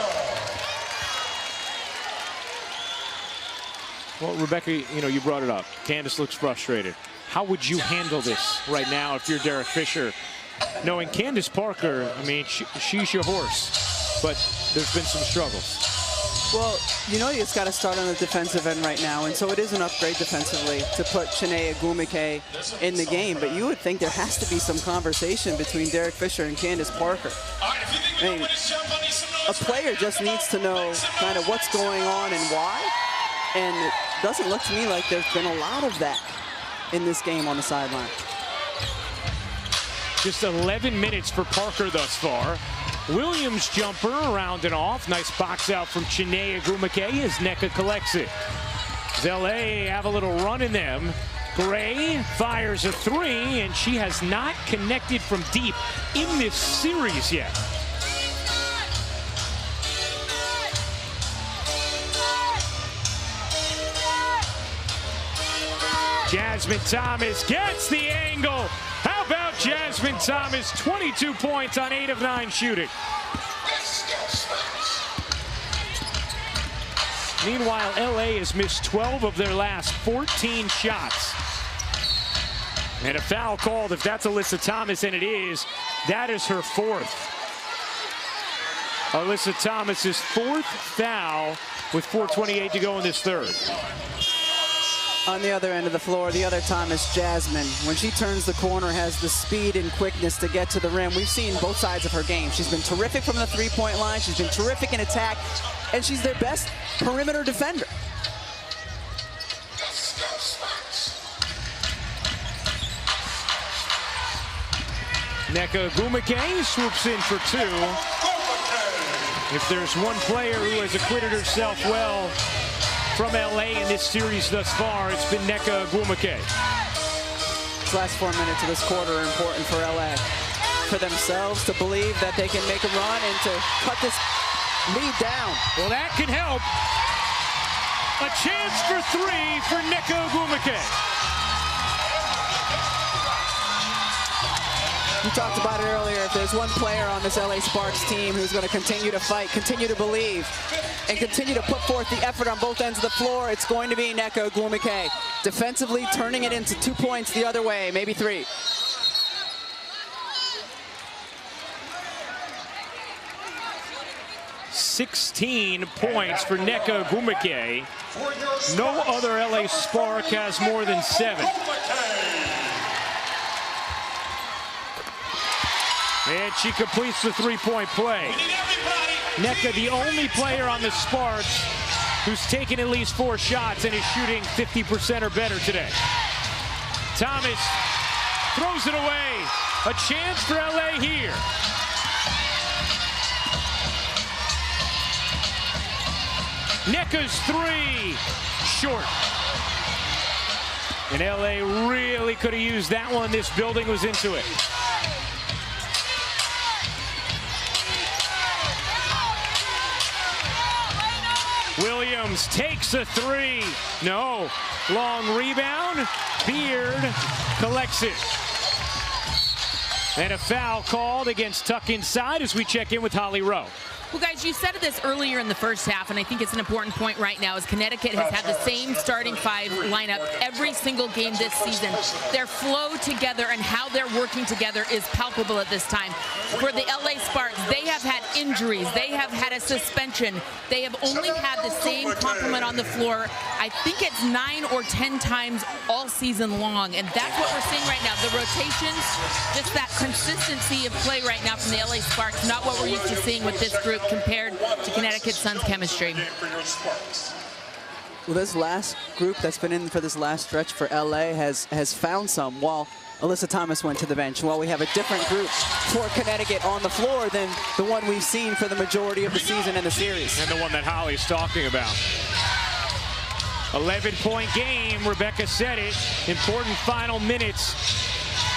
Well, Rebecca, you know, you brought it up. Candace looks frustrated. How would you handle this right now if you're Derek Fisher knowing Candace Parker, I mean, she's your horse, but there's been some struggles. Well, you know it's got to start on the defensive end right now, and so it is an upgrade defensively to put Chiney Ogwumike in the game, but you would think there has to be some conversation between Derek Fisher and Candace Parker. I mean, a player just needs to know kind of what's going on and why, and it doesn't look to me like there's been a lot of that in this game on the sideline. Just 11 minutes for Parker thus far. Williams jumper around and off. Nice box out from Chiney Ogwumike as Nneka collects it. Does LA have a little run in them? Gray fires a three, and she has not connected from deep in this series yet. Jasmine Thomas gets the angle. How about Jasmine Thomas? 22 points on 8 of 9 shooting. Meanwhile, LA has missed 12 of their last 14 shots. And a foul called. If that's Alyssa Thomas, and it is, that is her 4th. Alyssa Thomas's 4th foul with 4:28 to go in this third. On the other end of the floor, the other Thomas, Jasmine, when she turns the corner, has the speed and quickness to get to the rim. We've seen both sides of her game. She's been terrific from the three-point line. She's been terrific in attack, and she's their best perimeter defender. Nneka Ogwumike swoops in for 2. If there's one player who has acquitted herself well from LA in this series thus far, it's been Nneka Ogwumike. These last 4 minutes of this quarter are important for LA. For themselves to believe that they can make a run and to cut this lead down. Well, that can help. A chance for 3 for Nneka Ogwumike. You talked about it earlier. If there's one player on this LA Sparks team who's going to continue to fight, continue to believe, and continue to put forth the effort on both ends of the floor, it's going to be Nneka Ogwumike. Defensively, turning it into 2 points the other way, maybe 3. "16 points for Nneka Ogwumike. No other LA Spark has more than 7. And she completes the three-point play. Nneka, the only player on the Sparks who's taken at least 4 shots and is shooting 50% or better today. Thomas throws it away. A chance for LA here. Nneka's 3, short. And LA really could have used that one. This building was into it. Williams takes a 3. No. Long rebound. Beard collects it. And a foul called against Tuck Inside as we check in with Holly Rowe. Well, guys, you said this earlier in the first half, and I think it's an important point right now, as Connecticut has had the same starting 5 lineup every single game this season. Their flow together and how they're working together is palpable at this time. For the LA Sparks, they have had injuries. They have had a suspension. They have only had the same complement on the floor. I think it's 9 or 10 times all season long, and that's what we're seeing right now. The rotations, just that consistency of play right now from the LA Sparks, not what we're used to seeing with this group compared to Connecticut Sun's chemistry. Well, this last group that's been in for this last stretch for LA has found some, while Alyssa Thomas went to the bench, while we have a different group for Connecticut on the floor than the one we've seen for the majority of the season and the series. And the one that Holly's talking about. 11-point game, Rebecca said it. Important final minutes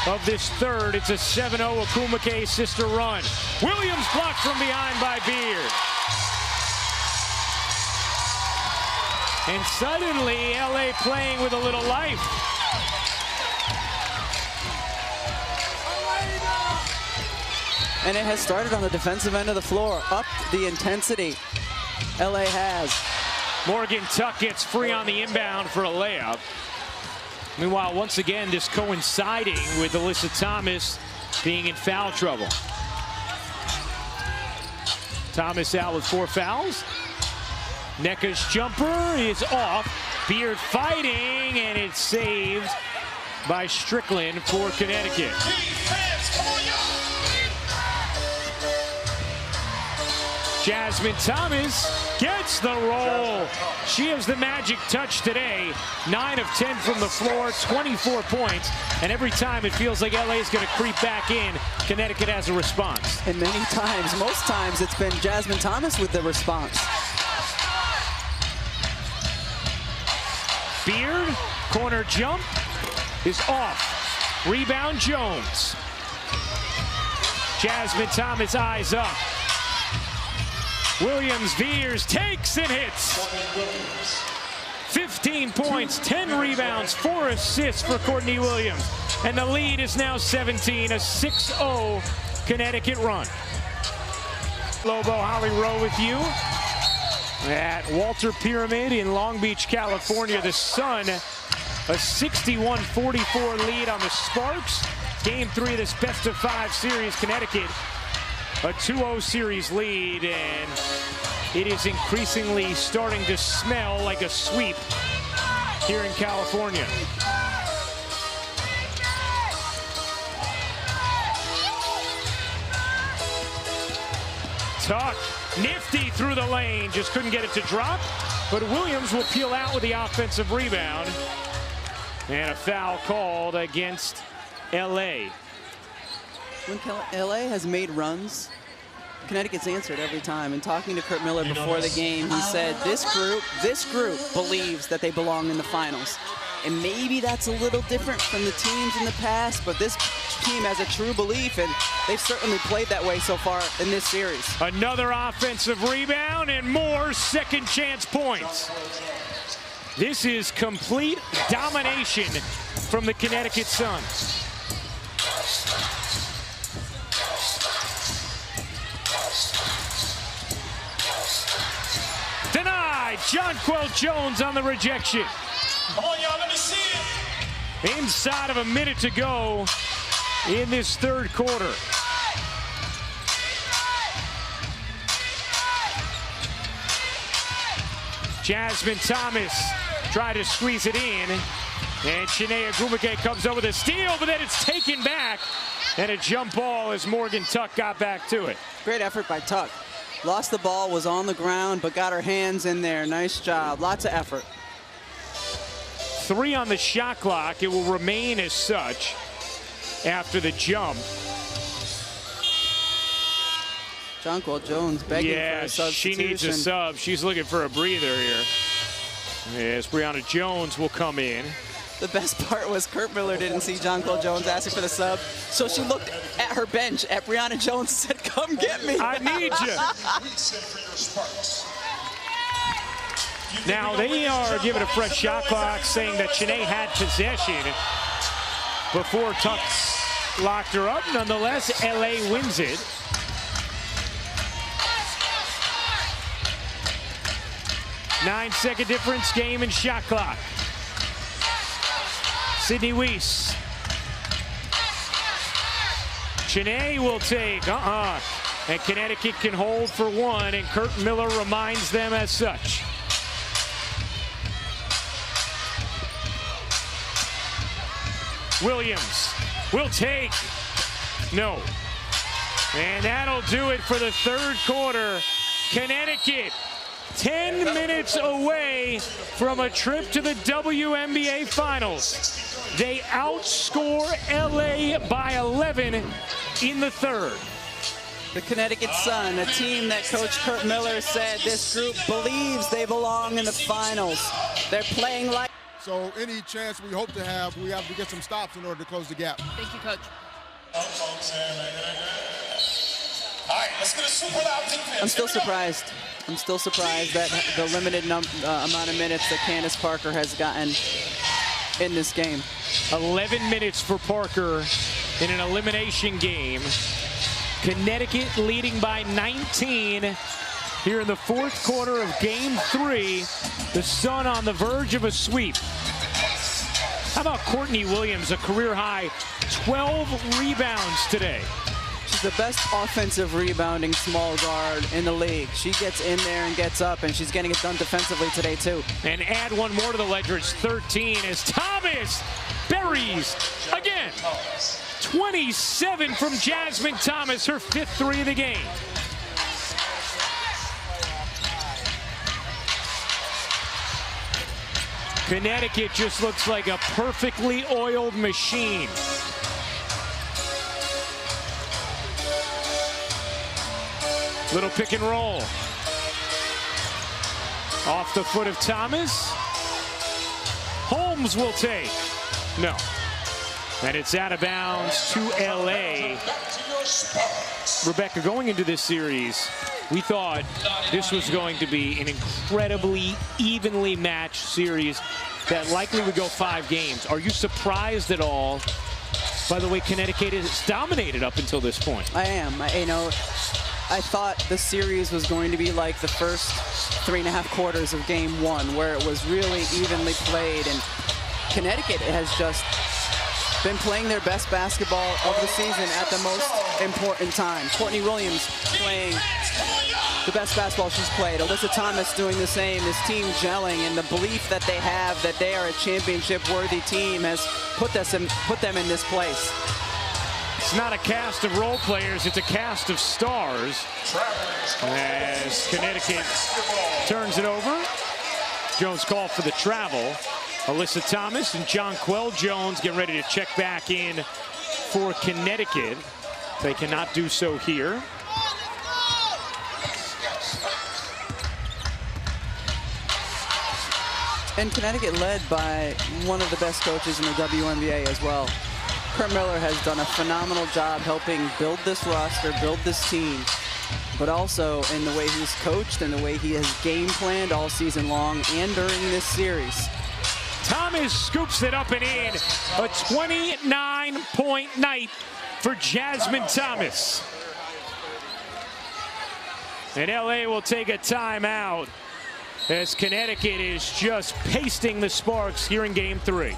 of this third. It's a 7-0 Ogwumike sister run. Williams blocked from behind by Beard. And suddenly, LA playing with a little life. And it has started on the defensive end of the floor. Up the intensity LA has. Morgan Tuck gets free on the inbound for a layup. Meanwhile, once again, this coinciding with Alyssa Thomas being in foul trouble. Thomas out with 4 fouls. Nneka's jumper is off. Beard fighting, and it's saved by Strickland for Connecticut. Jasmine Thomas gets the roll. She has the magic touch today. 9 of 10 from the floor, 24 points. And every time it feels like LA is going to creep back in, Connecticut has a response. And many times, most times, it's been Jasmine Thomas with the response. Beard, corner jump is off. Rebound Jones. Jasmine Thomas eyes up. Williams veers, takes and hits. 15 points, 10 rebounds, 4 assists for Courtney Williams. And the lead is now 17, a 6-0 Connecticut run. Lobo, Holly Rowe with you at Walter Pyramid in Long Beach, California. The Sun, a 61-44 lead on the Sparks. Game 3 of this best-of-5 series. Connecticut, a 2-0 series lead, and it is increasingly starting to smell like a sweep here in California. Tuck, nifty through the lane, just couldn't get it to drop, but Williams will peel out with the offensive rebound. And a foul called against LA. When LA has made runs, Connecticut's answered every time. And talking to Curt Miller before the game, he said this group believes that they belong in the finals. And maybe that's a little different from the teams in the past, but this team has a true belief, and they've certainly played that way so far in this series. Another offensive rebound and more second chance points. This is complete domination from the Connecticut Sun. Denied. Jonquel Jones on the rejection. Come on, y'all, let me see it. Inside of a minute to go in this third quarter. Jasmine Thomas tried to squeeze it in, and Chinea Agumike comes over the steal, but then it's taken back, and a jump ball as Morgan Tuck got back to it. Great effort by Tuck. Lost the ball, was on the ground, but got her hands in there. Nice job, lots of effort. 3 on the shot clock. It will remain as such after the jump. Jonquel Jones begging for a substitution. She needs a sub. She's looking for a breather here. Yes, Brianna Jones will come in. The best part was Curt Miller didn't see Jonquel Jones asking for the sub, so she looked at her bench at Brianna Jones and said, "Come get me. I need you." Now they are giving a fresh shot clock, saying that Chinea had possession before Tuck locked her up. Nonetheless, LA wins it. Nine-second difference, game and shot clock. Sydney Weiss. Chinea will take, and Connecticut can hold for 1, and Curt Miller reminds them as such. Williams will take, no. And that'll do it for the third quarter. Connecticut 10 minutes away from a trip to the WNBA Finals. They outscore LA by 11 in the third. The Connecticut Sun, a team that Coach Curt Miller said this group believes they belong in the finals. They're playing like... So any chance we hope to have, we have to get some stops in order to close the gap. Thank you, Coach. All right, let's get a super loud defense. I'm still surprised. I'm still surprised that the limited amount of minutes that Candace Parker has gotten in this game. 11 minutes for Parker in an elimination game. Connecticut leading by 19 here in the fourth quarter of Game 3. The Sun on the verge of a sweep. How about Courtney Williams, a career-high 12 rebounds today? She's the best offensive rebounding small guard in the league. She gets in there and gets up, and she's getting it done defensively today, too. And add one more to the ledger. It's 13 as Thomas buries again. 27 from Jasmine Thomas, her 5th three of the game. Connecticut just looks like a perfectly oiled machine. Little pick and roll. Off the foot of Thomas. Holmes will take. No. And it's out of bounds to LA. Rebecca, going into this series, we thought this was going to be an incredibly evenly matched series that likely would go 5 games. Are you surprised at all by the way Connecticut has dominated up until this point? I am. I thought the series was going to be like the first 3.5 quarters of game 1, where it was really evenly played, and Connecticut has just been playing their best basketball of the season at the most important time. Courtney Williams playing the best basketball she's played. Alyssa Thomas doing the same. This team gelling, and the belief that they have that they are a championship-worthy team has put them in this place. It's not a cast of role players, it's a cast of stars. As Connecticut turns it over, Jones called for the travel. Alyssa Thomas and Jonquel Jones get ready to check back in for Connecticut. They cannot do so here. And Connecticut led by one of the best coaches in the WNBA as well. Curt Miller has done a phenomenal job helping build this roster, build this team, but also in the way he's coached and the way he has game planned all season long and during this series. Thomas scoops it up and in. A 29-point night for Jasmine Thomas. And LA will take a timeout as Connecticut is just pasting the Sparks here in game 3.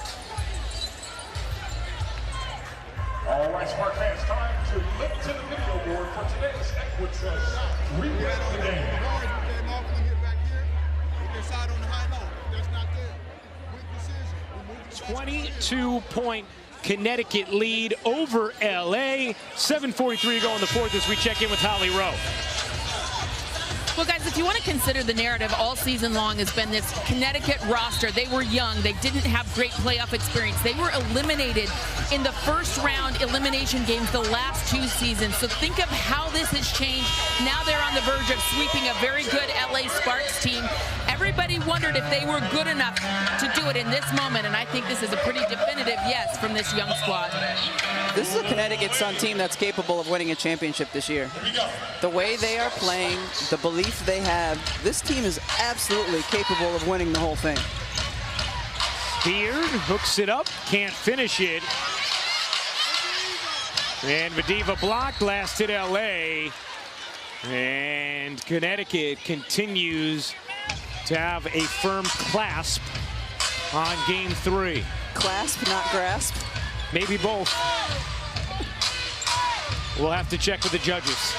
All right, Spark fans, time to look to the video board for today's Equitrust replay of the game. 22-point Connecticut lead over LA. 7:43 to go in the 4th as we check in with Holly Rowe. Well, guys, if you want to consider the narrative all season long has been this Connecticut roster. They were young. They didn't have great playoff experience. They were eliminated in the first round elimination games the last 2 seasons. So think of how this has changed. Now they're on the verge of sweeping a very good LA Sparks team. Everybody wondered if they were good enough to do it in this moment, and I think this is a pretty definitive yes from this young squad. This is a Connecticut Sun team that's capable of winning a championship this year. The way they are playing, the belief they have, this team is absolutely capable of winning the whole thing. Beard hooks it up, can't finish it. And Vadiva blocked, last hit LA. And Connecticut continues to have a firm clasp on game 3. Clasp, not grasp? Maybe both. We'll have to check with the judges.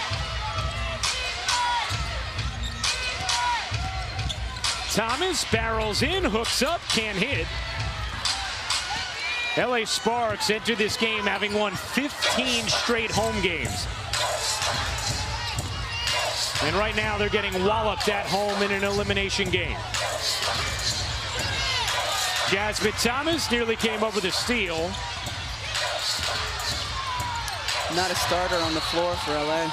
Thomas barrels in, hooks up, can't hit. LA Sparks enter this game having won 15 straight home games. And right now they're getting walloped at home in an elimination game. Jasmine Thomas nearly came up with a steal. Not a starter on the floor for LA.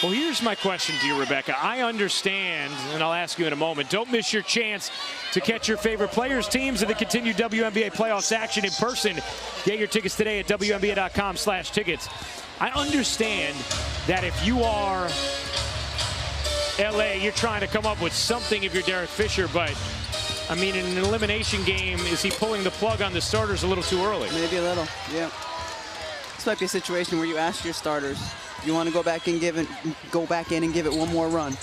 Well, here's my question to you, Rebecca. I understand, and I'll ask you in a moment, don't miss your chance to catch your favorite players, teams, and the continued WNBA playoffs action in person. Get your tickets today at WNBA.com/tickets. I understand that if you are LA, you're trying to come up with something if you're Derek Fisher, but I mean, in an elimination game, is he pulling the plug on the starters a little too early? Maybe a little, yeah. This might be a situation where you ask your starters, you want to go back in and give it one more run.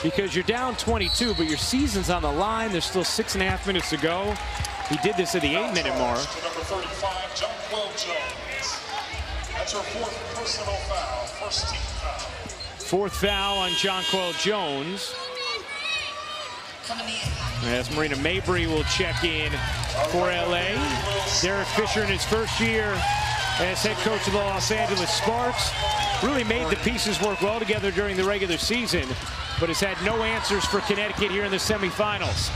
Because you're down 22, but your season's on the line. There's still 6.5 minutes to go. He did this at the 8-minute mark. To number 35, Jonquel Jones. That's her 4th personal foul, first team foul. 4th foul on Jonquel Jones. As Marina Mabry will check in for LA. Derek Fisher in his first year as head coach of the Los Angeles Sparks really made the pieces work well together during the regular season, but has had no answers for Connecticut here in the semifinals.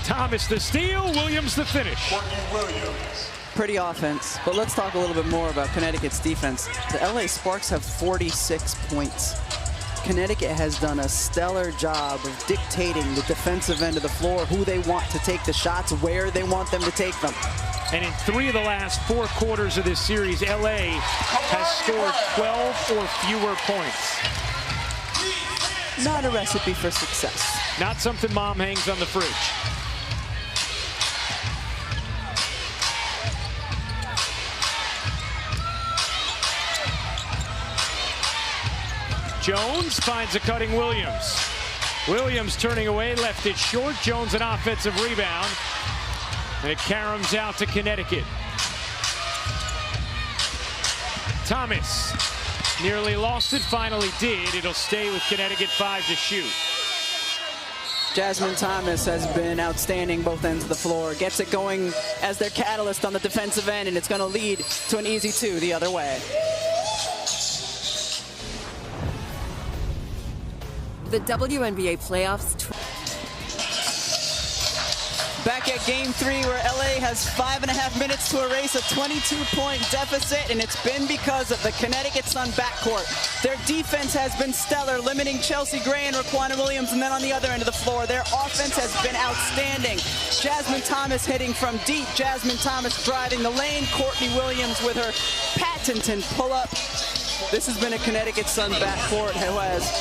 Thomas the steal, Williams the finish. Courtney Williams. Pretty offense, but let's talk a little bit more about Connecticut's defense. The LA Sparks have 46 points. Connecticut has done a stellar job of dictating the defensive end of the floor, who they want to take the shots, where they want them to take them. And in 3 of the last 4 quarters of this series, LA has scored 12 or fewer points. Not a recipe for success. Not something mom hangs on the fridge. Jones finds a cutting Williams. Williams turning away, left it short. Jones an offensive rebound. And it caroms out to Connecticut. Thomas nearly lost it, finally did. It'll stay with Connecticut 5 to shoot. Jasmine Thomas has been outstanding both ends of the floor. Gets it going as their catalyst on the defensive end, and it's going to lead to an easy 2 the other way. The WNBA playoffs. Back at game 3, where LA has 5.5 minutes to erase a 22-point deficit, and it's been because of the Connecticut Sun backcourt. Their defense has been stellar, limiting Chelsea Gray and Raquana Williams, and then on the other end of the floor, their offense has been outstanding. Jasmine Thomas hitting from deep, Jasmine Thomas driving the lane, Courtney Williams with her patented pull-up. This has been a Connecticut Sun backcourt who has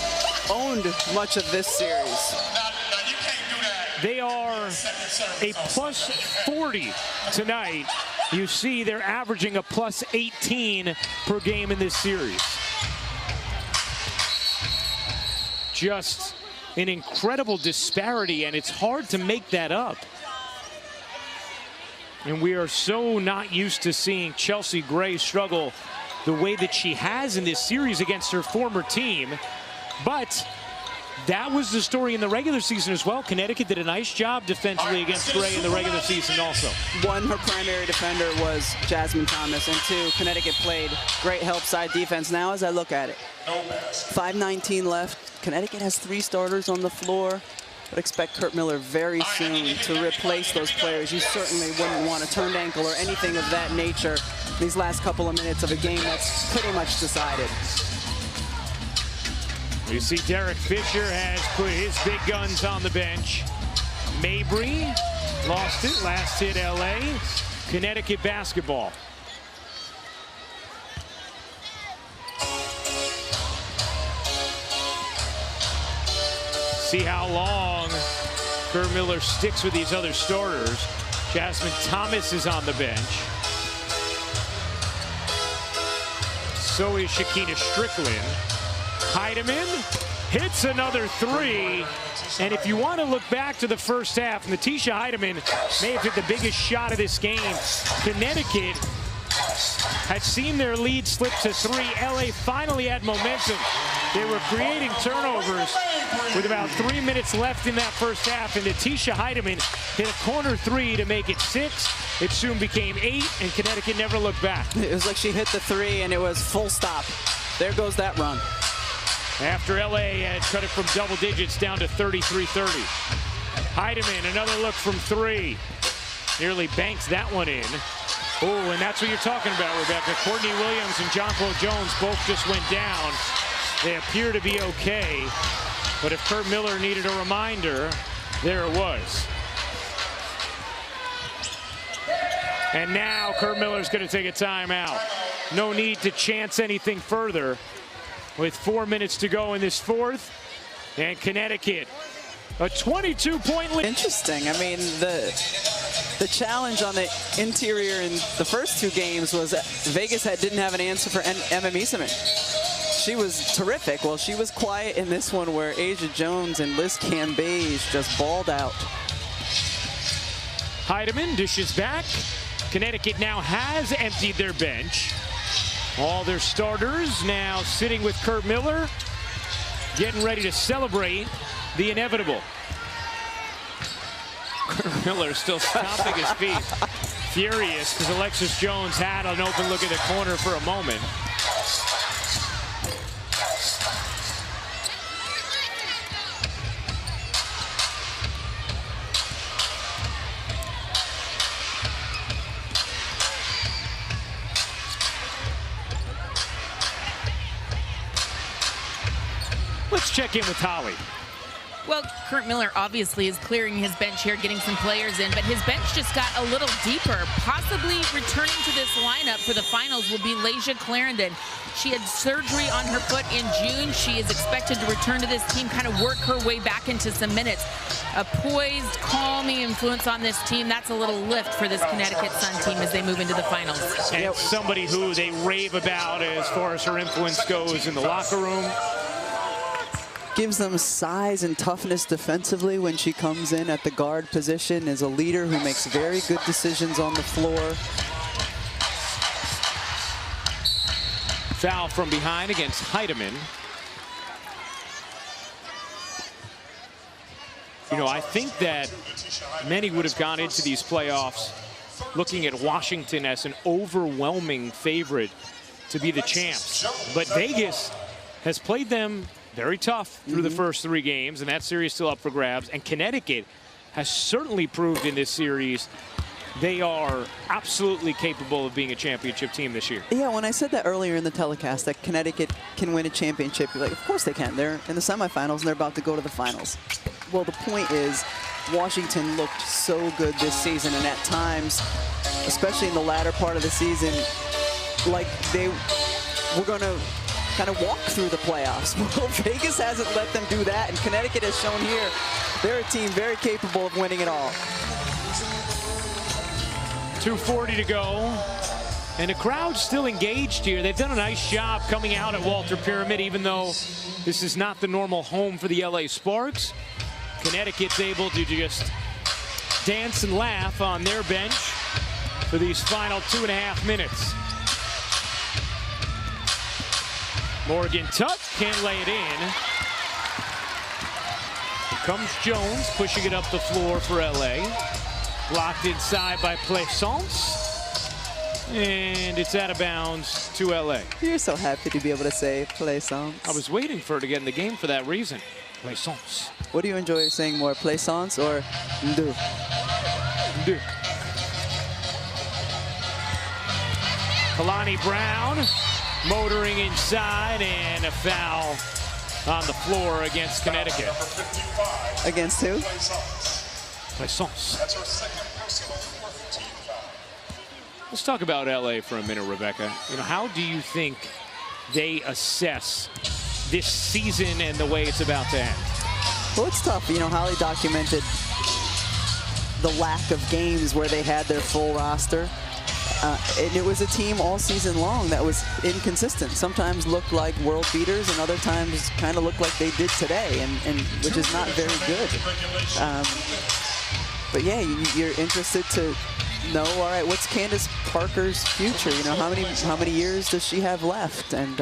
owned much of this series. They are a plus 40 tonight. You see they're averaging a plus 18 per game in this series. Just an incredible disparity, and it's hard to make that up. And we are so not used to seeing Chelsea Gray struggle the way that she has in this series against her former team. But that was the story in the regular season as well. Connecticut did a nice job defensively against Gray in the regular season also. 1, her primary defender was Jasmine Thomas, and 2, Connecticut played great help side defense. Now as I look at it, 5:19 left. Connecticut has 3 starters on the floor, but expect Kurt Miller very soon to replace those players. You certainly wouldn't want a turned ankle or anything of that nature these last couple of minutes of a game that's pretty much decided. You see Derek Fisher has put his big guns on the bench. Mabry lost it, last hit LA. Connecticut basketball. See how long Kurt Miller sticks with these other starters. Jasmine Thomas is on the bench. So is Shakina Strickland. Heidemann hits another 3. And if you want to look back to the first half, Natisha Heidemann may have hit the biggest shot of this game. Connecticut had seen their lead slip to 3. LA finally had momentum. They were creating turnovers with about 3 minutes left in that first half, and Natisha Heidemann hit a corner 3 to make it 6. It soon became 8, and Connecticut never looked back. It was like she hit the 3 and it was full stop. There goes that run. After LA had cut it from double digits down to 33-30. Heidemann, another look from 3. Nearly banks that one in. Oh, and that's what you're talking about, Rebecca. Courtney Williams and Jonquel Jones both just went down. They appear to be okay. But if Kurt Miller needed a reminder, there it was. And now Kurt Miller's going to take a timeout. No need to chance anything further with 4 minutes to go in this fourth. And Connecticut, a 22-point lead. Interesting. I mean, the challenge on the interior in the first 2 games was that Vegas didn't have an answer for Emma Miesemann. She was terrific. Well, she was quiet in this one where Asia Jones and Liz Cambage just balled out. Heidemann dishes back. Connecticut now has emptied their bench. All their starters now sitting with Curt Miller, getting ready to celebrate the inevitable. Curt Miller still stomping his feet, furious because Alexis Jones had an open look at the corner for a moment. Let's check in with Holly. Well, Curt Miller obviously is clearing his bench here, getting some players in, but his bench just got a little deeper. Possibly returning to this lineup for the finals will be Layshia Clarendon. She had surgery on her foot in June. She is expected to return to this team, kind of work her way back into some minutes. A poised, calming influence on this team. That's a little lift for this Connecticut Sun team as they move into the finals. And somebody who they rave about as far as her influence goes in the locker room. Gives them size and toughness defensively when she comes in at the guard position, is a leader who makes very good decisions on the floor. Foul from behind against Heidemann. You know, I think that many would have gone into these playoffs looking at Washington as an overwhelming favorite to be the champs. But Vegas has played them very tough through the first 3 games, and that series still up for grabs. And Connecticut has certainly proved in this series they are absolutely capable of being a championship team this year. Yeah, when I said that earlier in the telecast, that Connecticut can win a championship, you're like, of course they can. They're in the semifinals, and they're about to go to the finals. Well, the point is, Washington looked so good this season, and at times, especially in the latter part of the season, like they were going to kind of walk through the playoffs. Well, Vegas hasn't let them do that, and Connecticut has shown here they're a team very capable of winning it all. 2:40 to go, and the crowd's still engaged here. They've done a nice job coming out at Walter Pyramid, even though this is not the normal home for the LA Sparks. Connecticut's able to just dance and laugh on their bench for these final 2.5 minutes. Morgan Tuck can't lay it in. Here comes Jones, pushing it up the floor for LA. Blocked inside by Plaisance. And it's out of bounds to LA. You're so happy to be able to say Plaisance. I was waiting for her to get in the game for that reason. Plaisance. What do you enjoy saying more, Plaisance or Ndu? Ndu. Kalani Brown motoring inside, and a foul on the floor against Connecticut. Against who? Plaisance. Let's talk about LA for a minute, Rebecca. You know, how do you think they assess this season and the way it's about to end? Well, it's tough. You know, Holly documented the lack of games where they had their full roster. And it was a team all season long that was inconsistent. Sometimes looked like world beaters, and other times kind of looked like they did today, and which is not very good. But yeah, you're interested to know, all right, what's Candace Parker's future? You know, how many years does she have left? And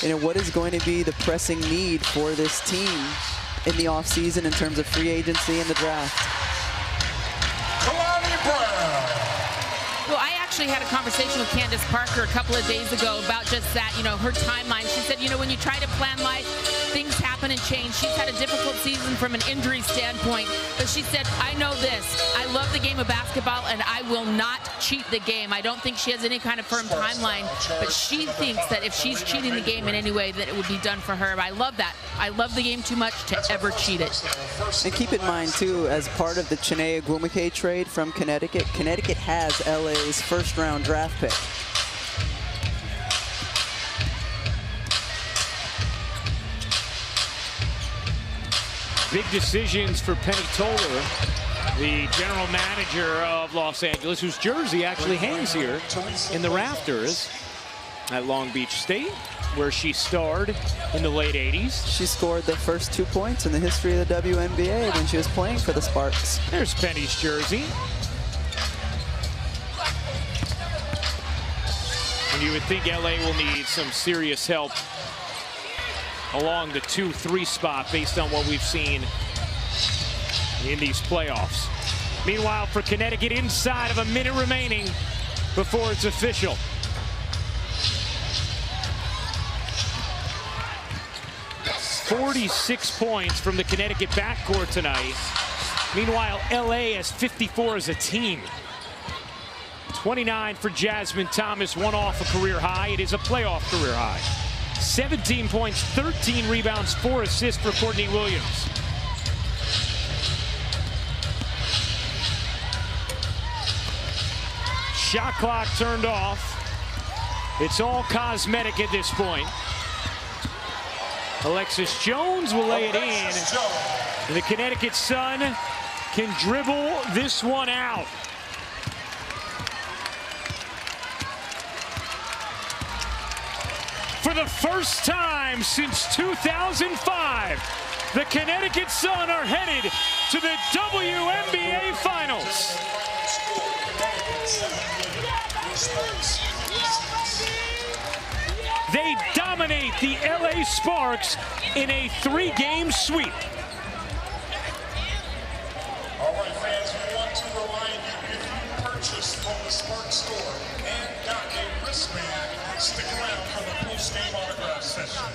you know, what is going to be the pressing need for this team in the offseason in terms of free agency and the draft? Well, I actually had a conversation with Candace Parker a couple of days ago about just that, you know, her timeline. She said, you know, when you try to plan life, things happen and change. She's had a difficult season from an injury standpoint, but she said, I know this. I love the game of basketball, and I will not cheat the game. I don't think she has any kind of firm timeline, but she thinks that if she's cheating the game in any way, that it would be done for her. I love that. I love the game too much to ever cheat it. And keep in mind, too, as part of the Chiney Ogwumike trade from Connecticut, Connecticut has LA's first-round draft pick. Big decisions for Penny Toller, the general manager of Los Angeles, whose jersey actually hangs here in the rafters at Long Beach State. where she starred in the late 80s. She scored the first 2 points in the history of the WNBA when she was playing for the Sparks. There's Penny's jersey. And you would think LA will need some serious help along the 2-3 spot based on what we've seen in these playoffs. Meanwhile, for Connecticut, inside of a minute remaining before it's official. "46 points from the Connecticut backcourt tonight. Meanwhile, LA has 54 as a team. 29 for Jasmine Thomas, one off a career high. It is a playoff career high. 17 points, 13 rebounds, 4 assists for Courtney Williams. Shot clock turned off. It's all cosmetic at this point. Alexis Jones will lay it in. And the Connecticut Sun can dribble this one out. For the first time since 2005, the Connecticut Sun are headed to the WNBA Finals. They dominate the LA Sparks in a 3-game sweep. All right, fans, we want to remind you, if you purchased from the Spark store and got a wristband, stick around for the post-game autograph session.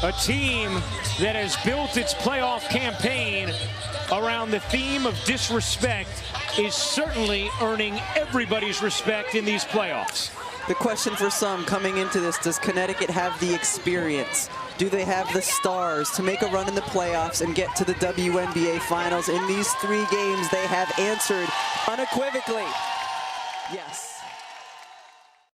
A team that has built its playoff campaign around the theme of disrespect is certainly earning everybody's respect in these playoffs. The question for some coming into this, does Connecticut have the experience? Do they have the stars to make a run in the playoffs and get to the WNBA Finals? In these 3 games, they have answered unequivocally, yes.